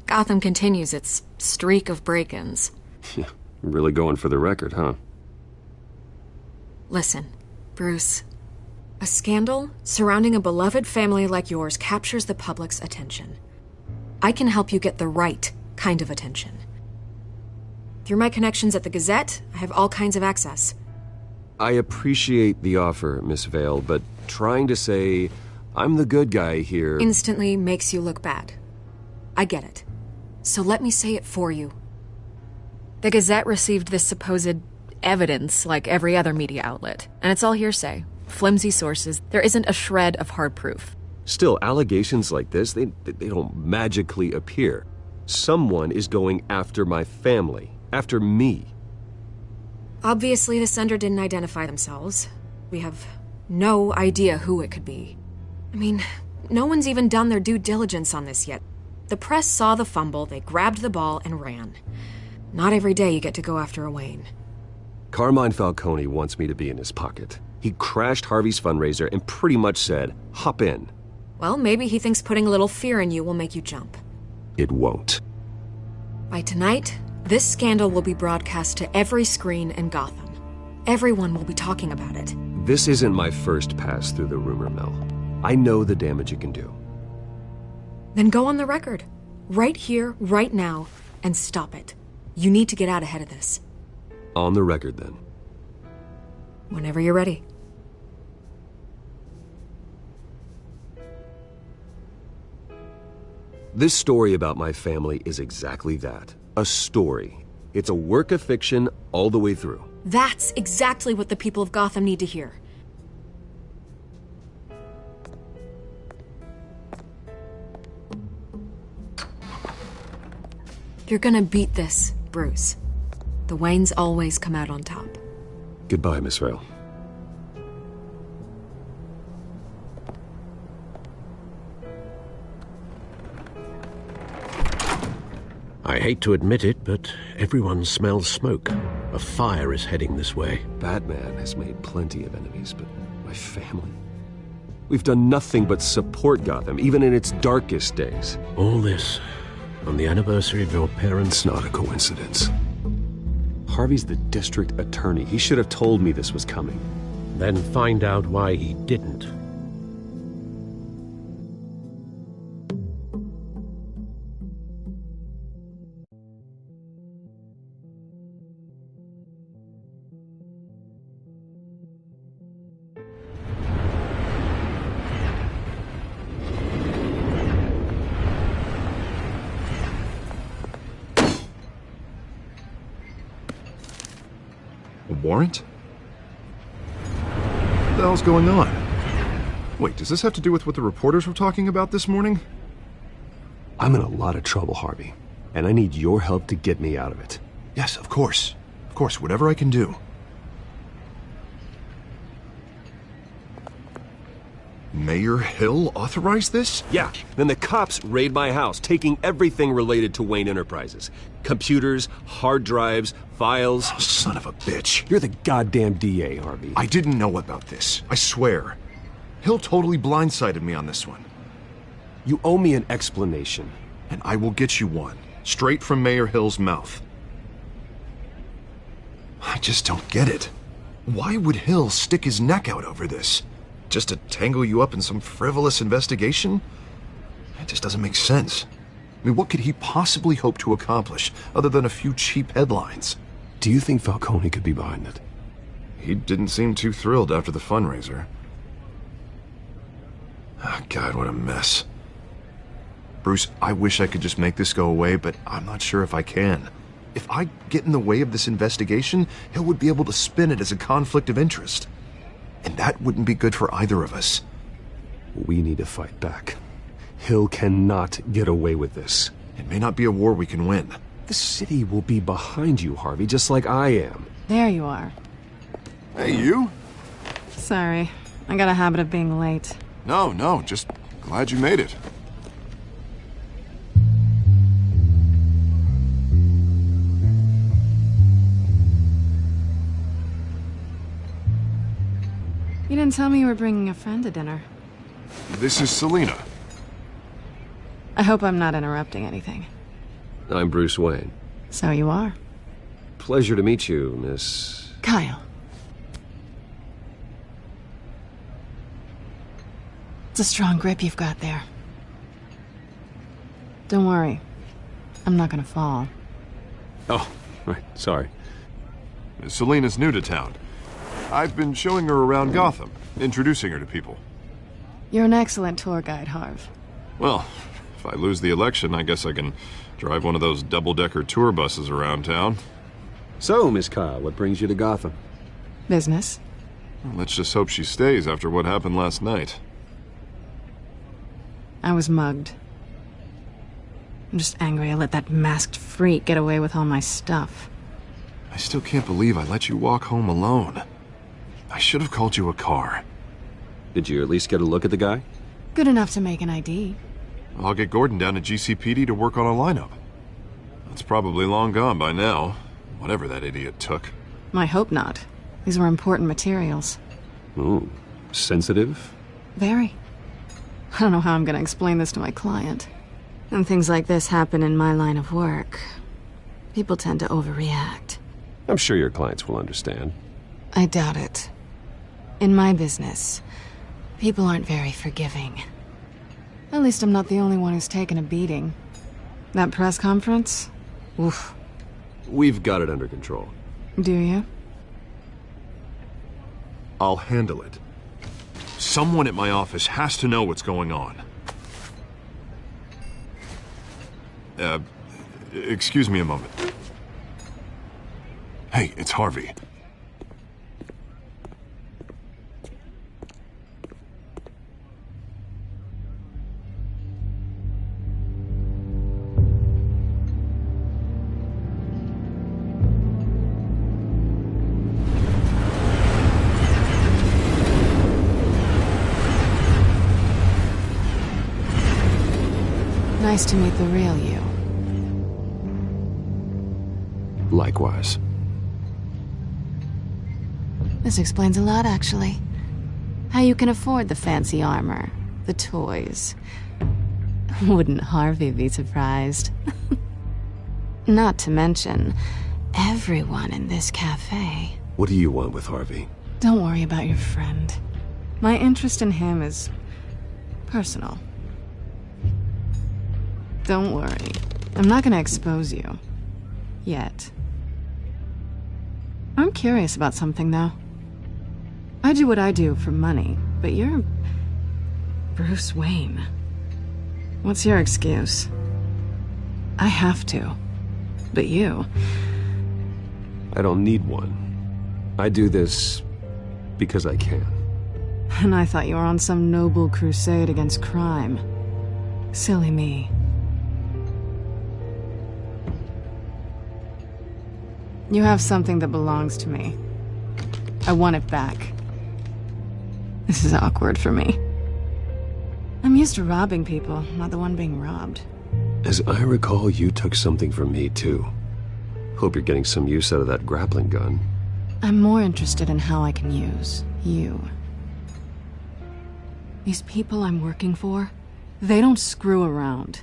Gotham continues its streak of break-ins. Yeah, really going for the record, huh? Listen, Bruce. A scandal surrounding a beloved family like yours captures the public's attention. I can help you get the right kind of attention. Through my connections at the Gazette, I have all kinds of access. I appreciate the offer, Miss Vale, but trying to say I'm the good guy here... instantly makes you look bad. I get it. So let me say it for you. The Gazette received this supposed evidence like every other media outlet, and it's all hearsay. Flimsy sources. There isn't a shred of hard proof. Still, allegations like this, they don't magically appear. Someone is going after my family, after me. Obviously, the sender didn't identify themselves. We have no idea who it could be. I mean, no one's even done their due diligence on this yet. The press saw the fumble, they grabbed the ball and ran. Not every day you get to go after a Wayne. Carmine Falcone wants me to be in his pocket. He crashed Harvey's fundraiser and pretty much said, hop in. Well, maybe he thinks putting a little fear in you will make you jump. It won't. By tonight, this scandal will be broadcast to every screen in Gotham. Everyone will be talking about it. This isn't my first pass through the rumor mill. I know the damage it can do. Then go on the record. Right here, right now, and stop it. You need to get out ahead of this. On the record, then. Whenever you're ready. This story about my family is exactly that. A story. It's a work of fiction all the way through. That's exactly what the people of Gotham need to hear. You're gonna beat this, Bruce. The Waynes always come out on top. Goodbye, Miss Vale. I hate to admit it, but everyone smells smoke. A fire is heading this way. Batman has made plenty of enemies, but my family? We've done nothing but support Gotham, even in its darkest days. All this on the anniversary of your parents'... Not a coincidence. Harvey's the district attorney. He should have told me this was coming. Then find out why he didn't. Warrant? What the hell's going on? Wait, does this have to do with what the reporters were talking about this morning? I'm in a lot of trouble, Harvey, and I need your help to get me out of it. Yes, of course. Of course, whatever I can do. Mayor Hill authorized this? Yeah, then the cops raid my house, taking everything related to Wayne Enterprises. Computers, hard drives, files. Oh, son of a bitch. You're the goddamn DA, Harvey. I didn't know about this. I swear. Hill totally blindsided me on this one. You owe me an explanation. And I will get you one. Straight from Mayor Hill's mouth. I just don't get it. Why would Hill stick his neck out over this? Just to tangle you up in some frivolous investigation? It just doesn't make sense. I mean, what could he possibly hope to accomplish other than a few cheap headlines? Do you think Falcone could be behind it? He didn't seem too thrilled after the fundraiser. Oh, God, what a mess. Bruce, I wish I could just make this go away, but I'm not sure if I can. If I get in the way of this investigation, Hill would be able to spin it as a conflict of interest. And that wouldn't be good for either of us. We need to fight back. Hill cannot get away with this. It may not be a war we can win. The city will be behind you, Harvey, just like I am. There you are. Hey, you? Sorry. I got a habit of being late. No, just Glad you made it. You didn't tell me you were bringing a friend to dinner. This is Selina. I hope I'm not interrupting anything. I'm Bruce Wayne. So you are. Pleasure to meet you, Miss... Kyle. It's a strong grip you've got there. Don't worry. I'm not gonna fall. Oh, right. Sorry. Selina's new to town. I've been showing her around Gotham, introducing her to people. You're an excellent tour guide, Harv. Well, if I lose the election, I guess I can drive one of those double-decker tour buses around town. So, Miss Kyle, what brings you to Gotham? Business. Well, let's just hope she stays after what happened last night. I was mugged. I'm just angry I let that masked freak get away with all my stuff. I still can't believe I let you walk home alone. I should have called you a car. Did you at least get a look at the guy? Good enough to make an ID. I'll get Gordon down to GCPD to work on a lineup. It's probably long gone by now, whatever that idiot took. I hope not. These were important materials. Ooh, sensitive? Very. I don't know how I'm gonna explain this to my client. When things like this happen in my line of work, people tend to overreact. I'm sure your clients will understand. I doubt it. In my business, people aren't very forgiving. At least I'm not the only one who's taken a beating. That press conference? Oof. We've got it under control. Do you? I'll handle it. Someone at my office has to know what's going on. Excuse me a moment. Hey, it's Harvey. Nice to meet the real you. Likewise. This explains a lot, actually. How you can afford the fancy armor, the toys. Wouldn't Harvey be surprised? Not to mention, everyone in this cafe. What do you want with Harvey? Don't worry about your friend. My interest in him is personal. Don't worry. I'm not gonna expose you. Yet. I'm curious about something, though. I do what I do for money, but you're... Bruce Wayne. What's your excuse? I have to. But you... I don't need one. I do this because I can. And I thought you were on some noble crusade against crime. Silly me. You have something that belongs to me. I want it back. This is awkward for me. I'm used to robbing people, not the one being robbed. As I recall, you took something from me, too. Hope you're getting some use out of that grappling gun. I'm more interested in how I can use you. These people I'm working for, they don't screw around.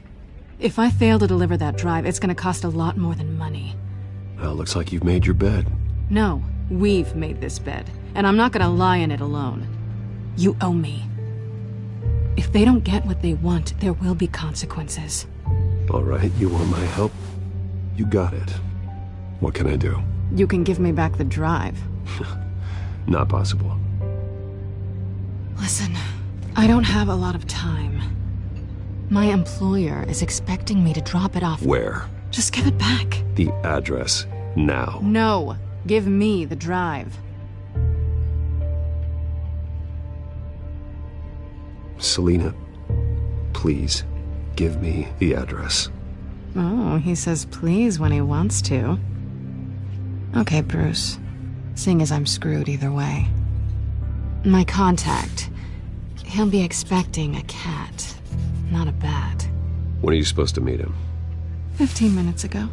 If I fail to deliver that drive, it's gonna cost a lot more than money. Well, looks like you've made your bed. No, we've made this bed, and I'm not gonna lie in it alone. You owe me. If they don't get what they want, there will be consequences. All right, you want my help? You got it. What can I do? You can give me back the drive. Not possible. Listen, I don't have a lot of time. My employer is expecting me to drop it off. Where? Just give it back. The address, now. No, give me the drive. Selina, please, give me the address. Oh, he says please when he wants to. Okay, Bruce. Seeing as I'm screwed either way. My contact, he'll be expecting a cat. not a bat. When are you supposed to meet him? 15 minutes ago.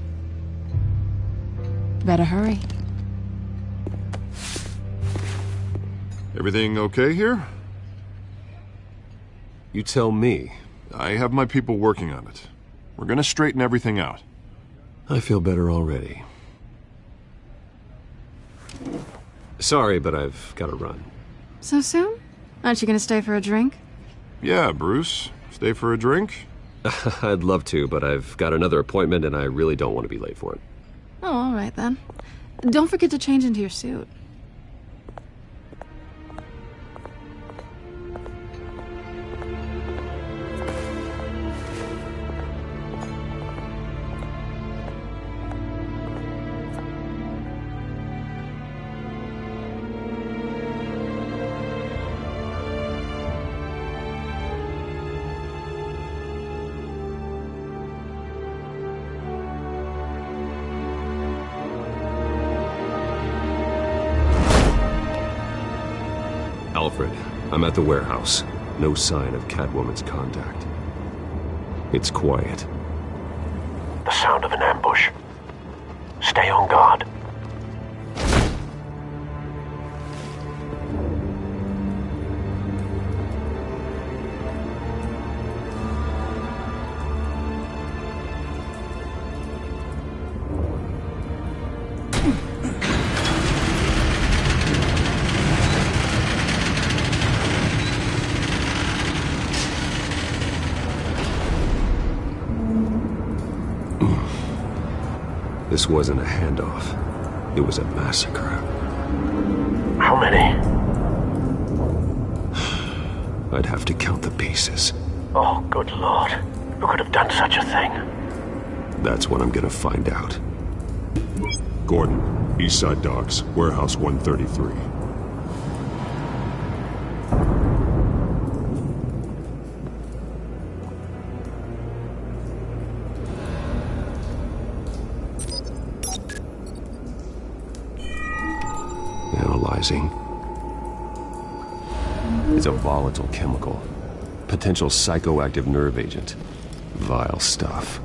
Better hurry. Everything okay here? You tell me. I have my people working on it. We're gonna straighten everything out. I feel better already. Sorry, but I've got to run. So soon? Aren't you gonna stay for a drink? Yeah, Bruce. Stay for a drink? I'd love to, but I've got another appointment and I really don't want to be late for it. Oh, all right then. Don't forget to change into your suit. Alfred, I'm at the warehouse. No sign of Catwoman's contact. It's quiet. The sound of an ambush. Stay on guard. This wasn't a handoff. It was a massacre. How many? I'd have to count the pieces. Oh, good Lord. Who could have done such a thing? That's what I'm gonna find out. Gordon, Eastside Docks, Warehouse 133. Analyzing. It's a volatile chemical. Potential psychoactive nerve agent. Vile stuff.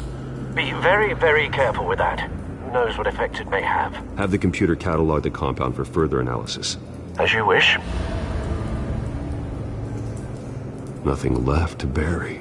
Be very, very careful with that. Who knows what effects it may have. Have the computer catalog the compound for further analysis. As you wish. Nothing left to bury.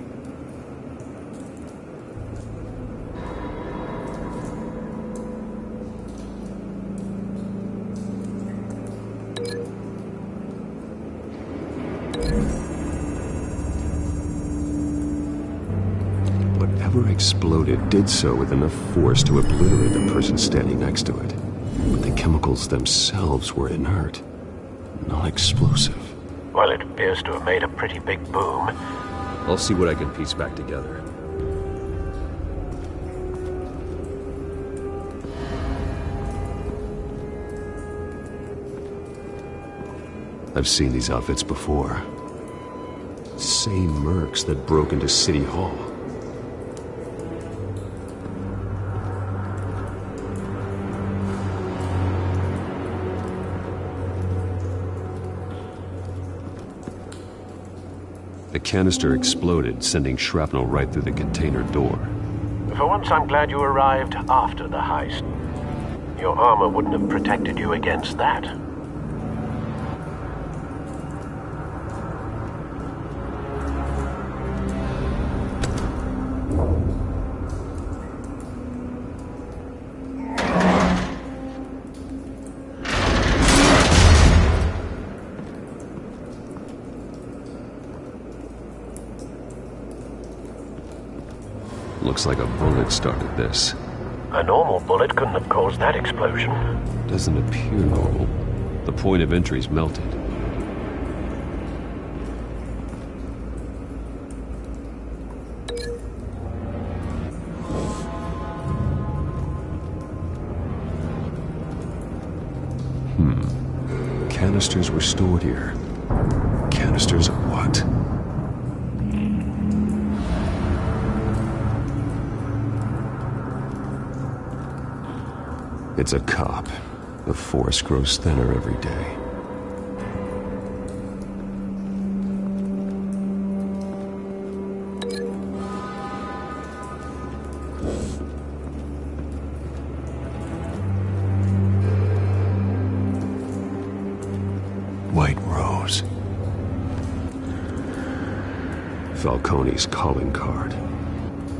Whatever exploded did so with enough force to obliterate the person standing next to it. But the chemicals themselves were inert, non-explosive. Well, it appears to have made a pretty big boom. I'll see what I can piece back together. I've seen these outfits before. Same mercs that broke into City Hall. The canister exploded, sending shrapnel right through the container door. For once, I'm glad you arrived after the heist. Your armor wouldn't have protected you against that. Looks like a bullet started this. A normal bullet couldn't have caused that explosion. Doesn't appear normal. The point of entry's melted. Canisters were stored here. Canisters of what? It's a cop. The force grows thinner every day. Falcone's calling card.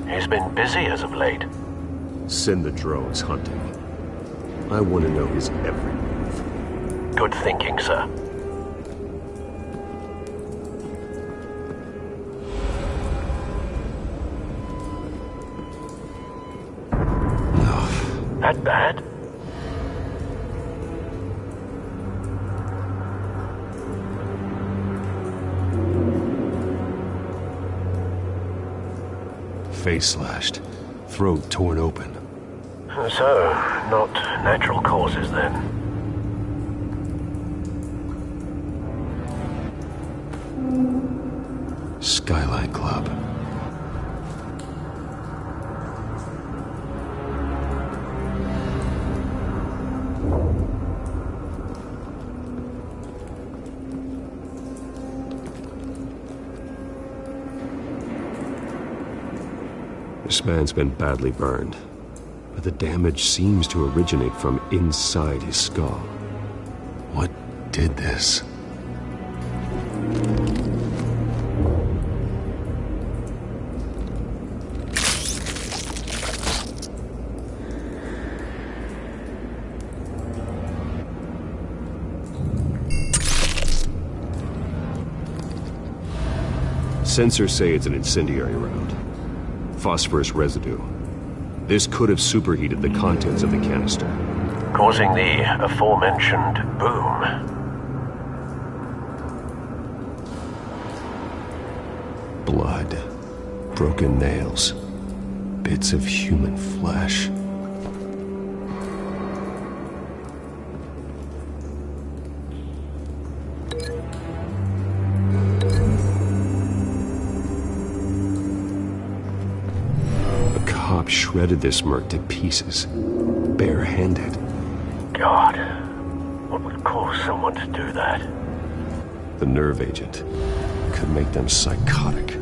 He's been busy as of late. Send the drones hunting. I want to know his every move. Good thinking, sir. That bad? Face slashed, throat torn open. So, not natural causes then. Skyline Club. This man's been badly burned, but the damage seems to originate from inside his skull. What did this? Sensors say it's an incendiary round. Phosphorus residue. This could have superheated the contents of the canister, causing the aforementioned boom. Blood, broken nails, bits of human flesh. Shredded this merc to pieces, bare-handed. God, what would cause someone to do that? The nerve agent could make them psychotic.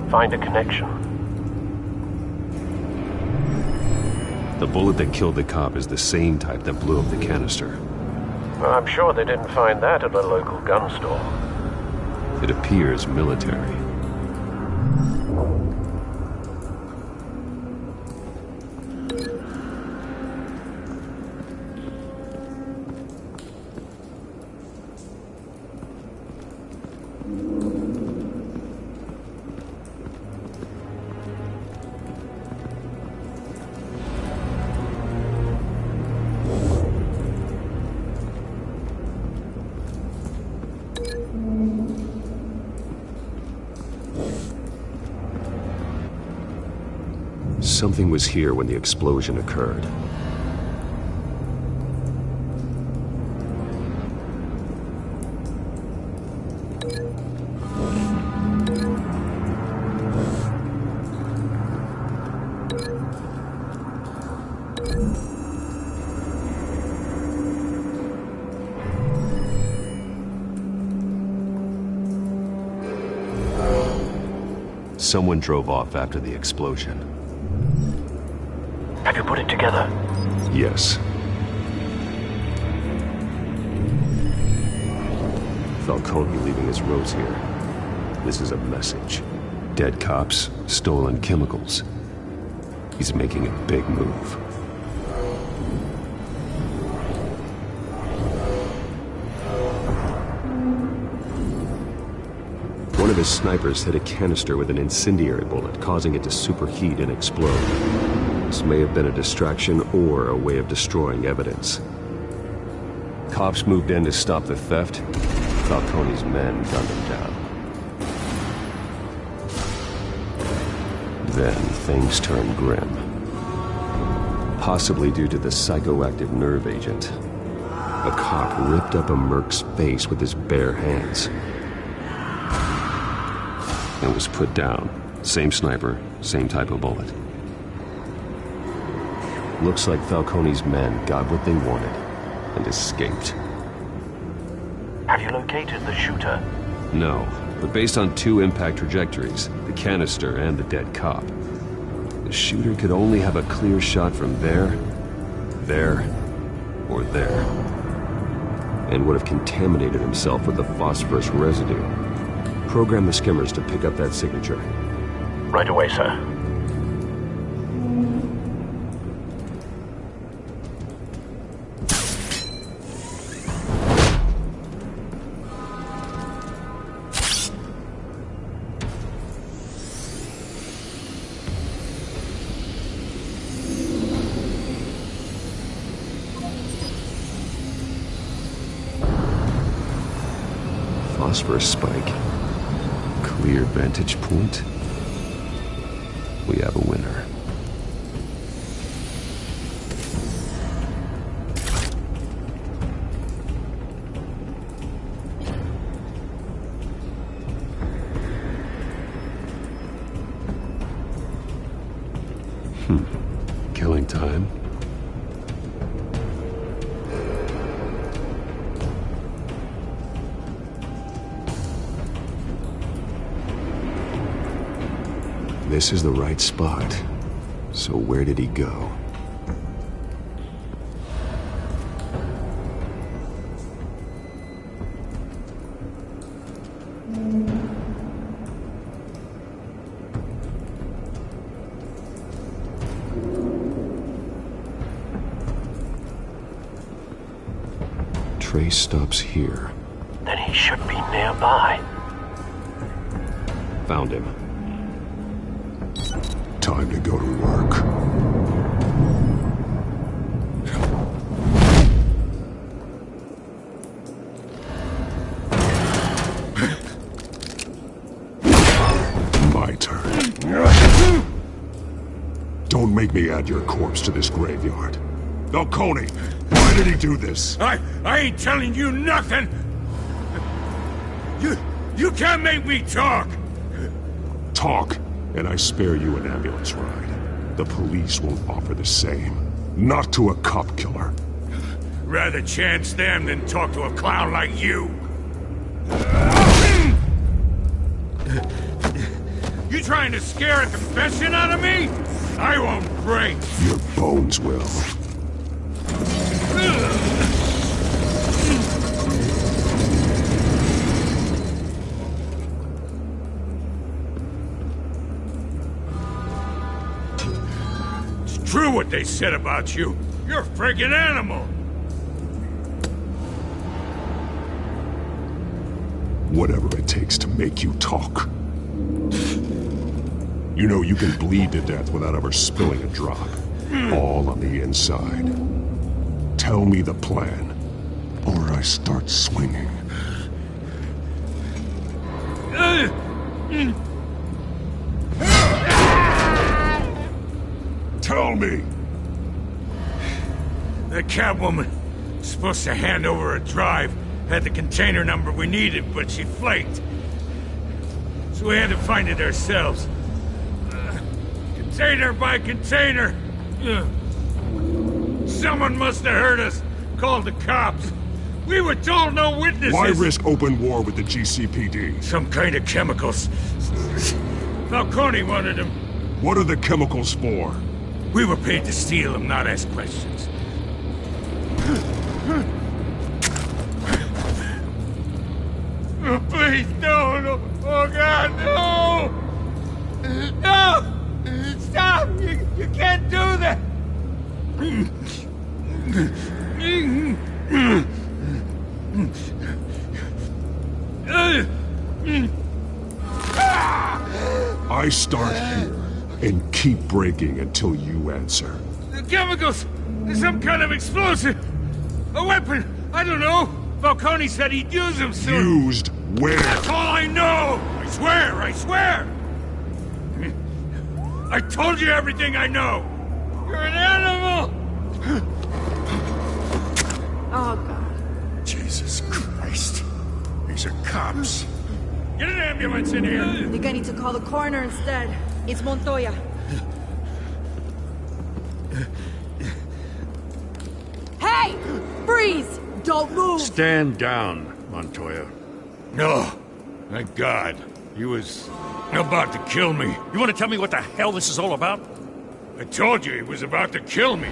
Find a connection. The bullet that killed the cop is the same type that blew up the canister. Well, I'm sure they didn't find that at a local gun store. It appears military. Something was here when the explosion occurred. Someone drove off after the explosion. Have you put it together? Yes. Falcone leaving his rose here. This is a message. Dead cops, stolen chemicals. He's making a big move. One of his snipers hit a canister with an incendiary bullet, causing it to superheat and explode. This may have been a distraction or a way of destroying evidence. Cops moved in to stop the theft. Falcone's men gunned him down. Then things turned grim. Possibly due to the psychoactive nerve agent. A cop ripped up a merc's face with his bare hands. And was put down. Same sniper, same type of bullet. Looks like Falcone's men got what they wanted and escaped. Have you located the shooter? No, but based on 2 impact trajectories, the canister and the dead cop, the shooter could only have a clear shot from there, or there, and would have contaminated himself with the phosphorus residue. Program the skimmers to pick up that signature. Right away, sir. Phosphorus spike. Clear vantage point. We have a winner. Killing time. This is the right spot. So where did he go? Trace stops here. Then he should be nearby. Found him. Time to go to work. My turn. Don't make me add your corpse to this graveyard. Falcone, why did he do this? I ain't telling you nothing! You can't make me talk! Talk, and I spare you an ambulance ride. The police won't offer the same. Not to a cop killer. Rather chance them than talk to a clown like you. You trying to scare a confession out of me? I won't break. Your bones will. It's true what they said about you. You're a friggin' animal. Whatever it takes to make you talk. You know you can bleed to death without ever spilling a drop. All on the inside. Tell me the plan, or I start swinging. Tell me! The Catwoman was supposed to hand over a drive. Had the container number we needed, but she flaked. So we had to find it ourselves. Container by container. Someone must have heard us. Called the cops. We were told no witnesses. Why risk open war with the GCPD? Some kind of chemicals. Falcone wanted them. What are the chemicals for? We were paid to steal them, not ask questions. Oh, please, no. Oh, God, no! No! Stop! You can't do that! I start here and keep breaking until you answer. The chemicals! There's some kind of explosive! A weapon! I don't know! Falcone said he'd use them soon! Used where? That's all I know! I swear! I told you everything I know! You're an animal! Oh, God. Jesus Christ. These are cops. Get an ambulance in here! I think I need to call the coroner instead. It's Montoya. Freeze! Don't move! Stand down, Montoya. No. Thank God. He was about to kill me. You want to tell me what the hell this is all about? I told you he was about to kill me.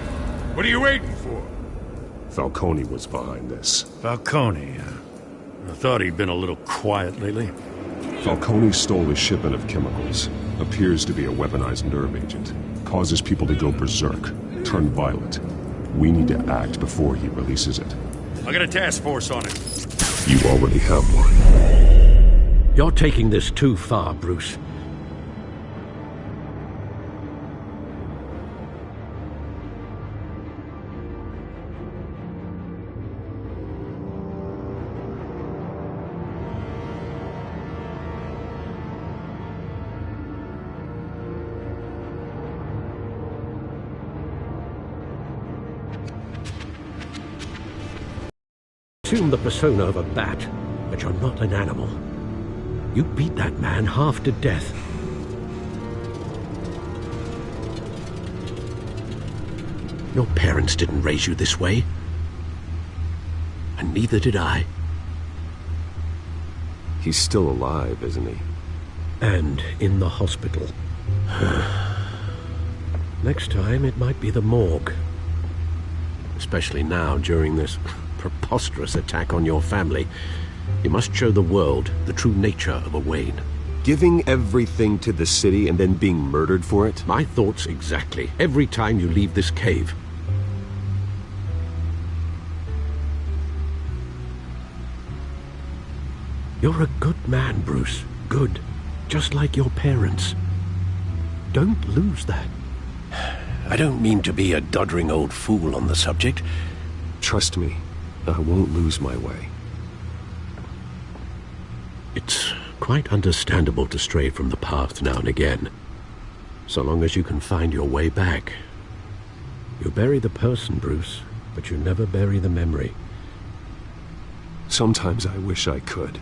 What are you waiting for? Falcone was behind this. Falcone, I thought he'd been a little quiet lately. Falcone stole a shipment of chemicals. Appears to be a weaponized nerve agent. Causes people to go berserk, turn violent. We need to act before he releases it. I got a task force on it. You already have one. You're taking this too far, Bruce. Assume the persona of a bat, but you're not an animal. You beat that man half to death. Your parents didn't raise you this way. And neither did I. He's still alive, isn't he? And in the hospital. Next time, it might be the morgue. Especially now, during this preposterous attack on your family. You must show the world the true nature of a Wayne. Giving everything to the city and then being murdered for it? My thoughts exactly. Every time you leave this cave. You're a good man, Bruce. Good. Just like your parents. Don't lose that. I don't mean to be a doddering old fool on the subject. Trust me, I won't lose my way. It's quite understandable to stray from the path now and again. So long as you can find your way back. You bury the person, Bruce, but you never bury the memory. Sometimes I wish I could.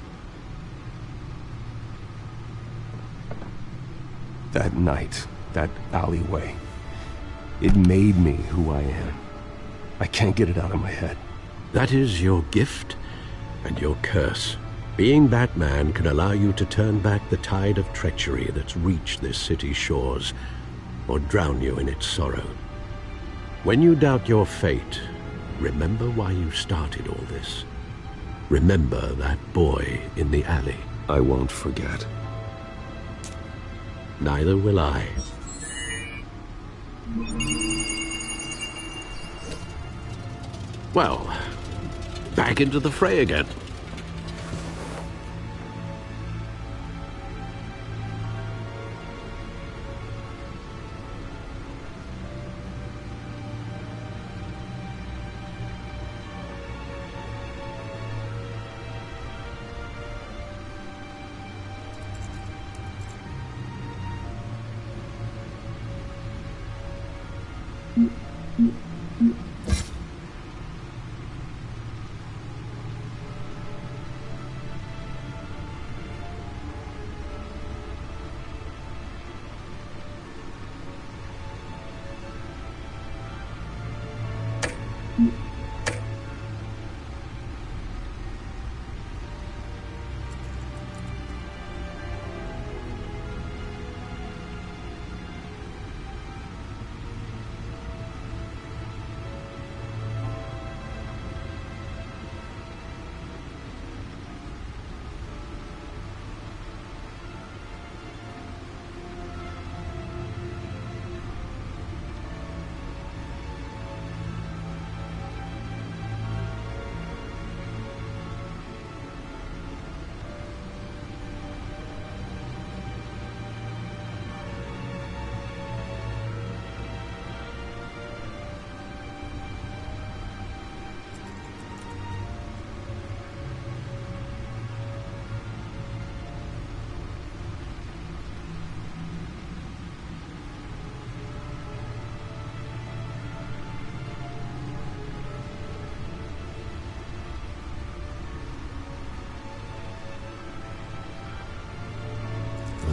That night, that alleyway, it made me who I am. I can't get it out of my head. That is your gift and your curse. Being Batman can allow you to turn back the tide of treachery that's reached this city's shores, or drown you in its sorrow. When you doubt your fate, remember why you started all this. Remember that boy in the alley. I won't forget. Neither will I. Well, back into the fray again.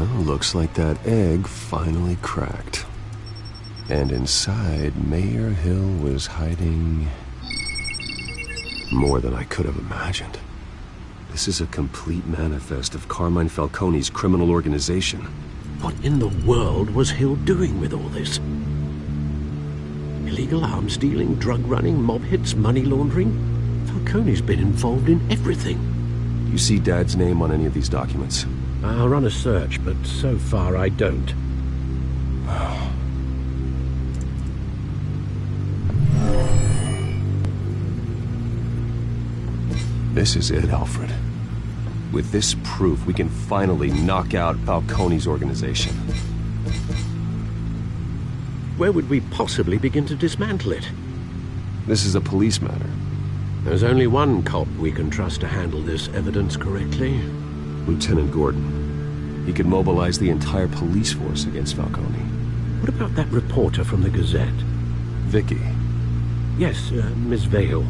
Well, looks like that egg finally cracked. And inside, Mayor Hill was hiding... More than I could have imagined. This is a complete manifest of Carmine Falcone's criminal organization. What in the world was Hill doing with all this? Illegal arms dealing, drug running, mob hits, money laundering? Falcone's been involved in everything. You see Dad's name on any of these documents? I'll run a search, but so far I don't. This is it, Alfred. With this proof, we can finally knock out Falcone's organization. Where would we possibly begin to dismantle it? This is a police matter. There's only one cop we can trust to handle this evidence correctly. Lieutenant Gordon. He could mobilize the entire police force against Falcone. What about that reporter from the Gazette? Vicky. Yes, Miss Vale.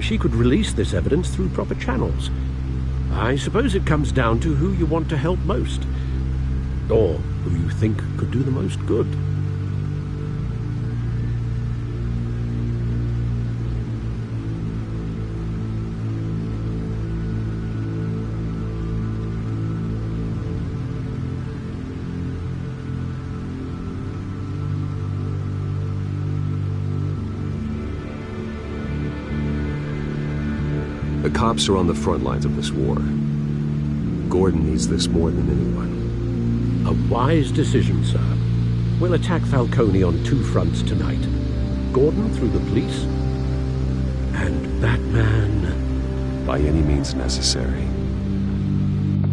She could release this evidence through proper channels. I suppose it comes down to who you want to help most. Or who you think could do the most good. The cops are on the front lines of this war. Gordon needs this more than anyone. A wise decision, sir. We'll attack Falcone on two fronts tonight. Gordon through the police, and Batman... by any means necessary.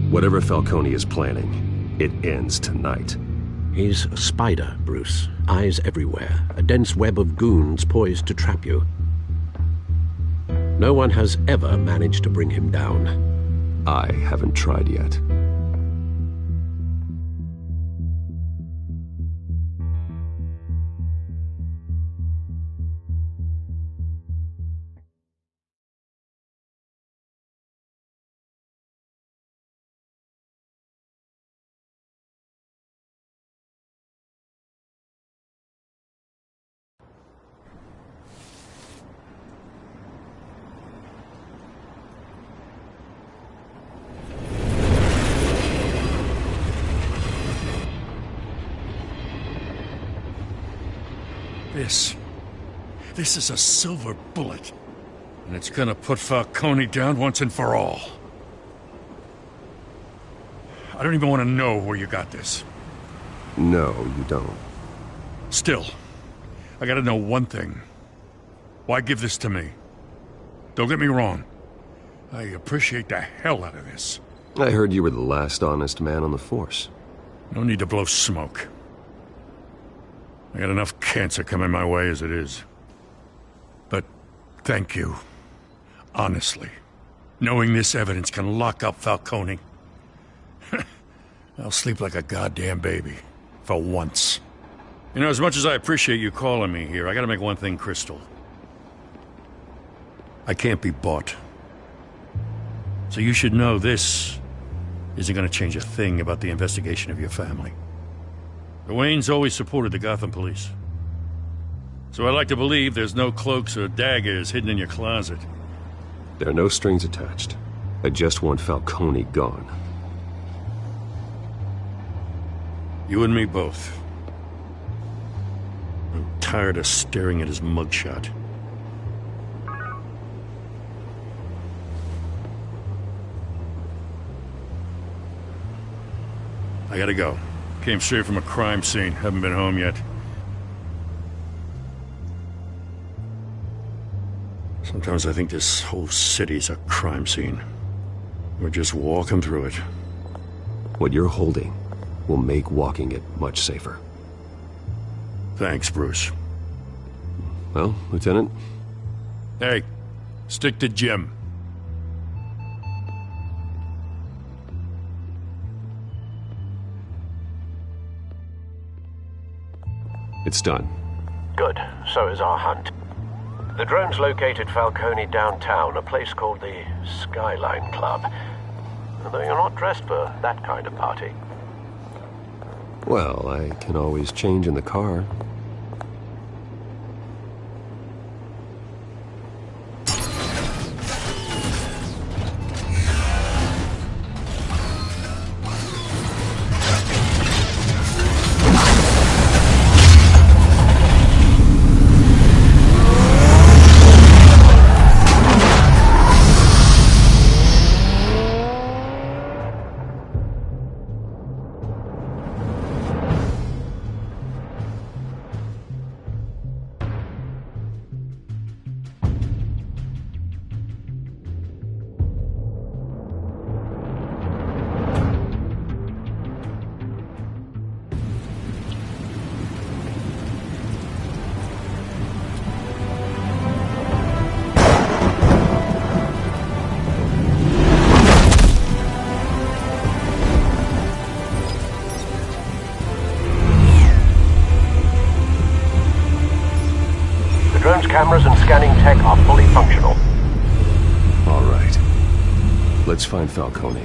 Whatever Falcone is planning, it ends tonight. He's a spider, Bruce. Eyes everywhere. A dense web of goons poised to trap you. No one has ever managed to bring him down. I haven't tried yet. This is a silver bullet. And it's gonna put Falcone down once and for all. I don't even want to know where you got this. No, you don't. Still, I gotta know one thing. Why give this to me? Don't get me wrong. I appreciate the hell out of this. I heard you were the last honest man on the force. No need to blow smoke. I got enough cancer coming my way as it is. But thank you. Honestly. Knowing this evidence can lock up Falcone. I'll sleep like a goddamn baby. For once. You know, as much as I appreciate you calling me here, I gotta make one thing crystal. I can't be bought. So you should know this isn't gonna change a thing about the investigation of your family. The Waynes always supported the Gotham police. So I like to believe there's no cloaks or daggers hidden in your closet. There are no strings attached. I just want Falcone gone. You and me both. I'm tired of staring at his mugshot. I gotta go. Came straight from a crime scene. Haven't been home yet. Sometimes I think this whole city's a crime scene. We're just walking through it. What you're holding will make walking it much safer. Thanks, Bruce. Well, Lieutenant? Hey, stick to Jim. It's done. Good. So is our hunt. The drones located Falcone downtown, a place called the Skyline Club. Although you're not dressed for that kind of party. Well, I can always change in the car. cameras and scanning tech are fully functional. All right. Let's find Falcone.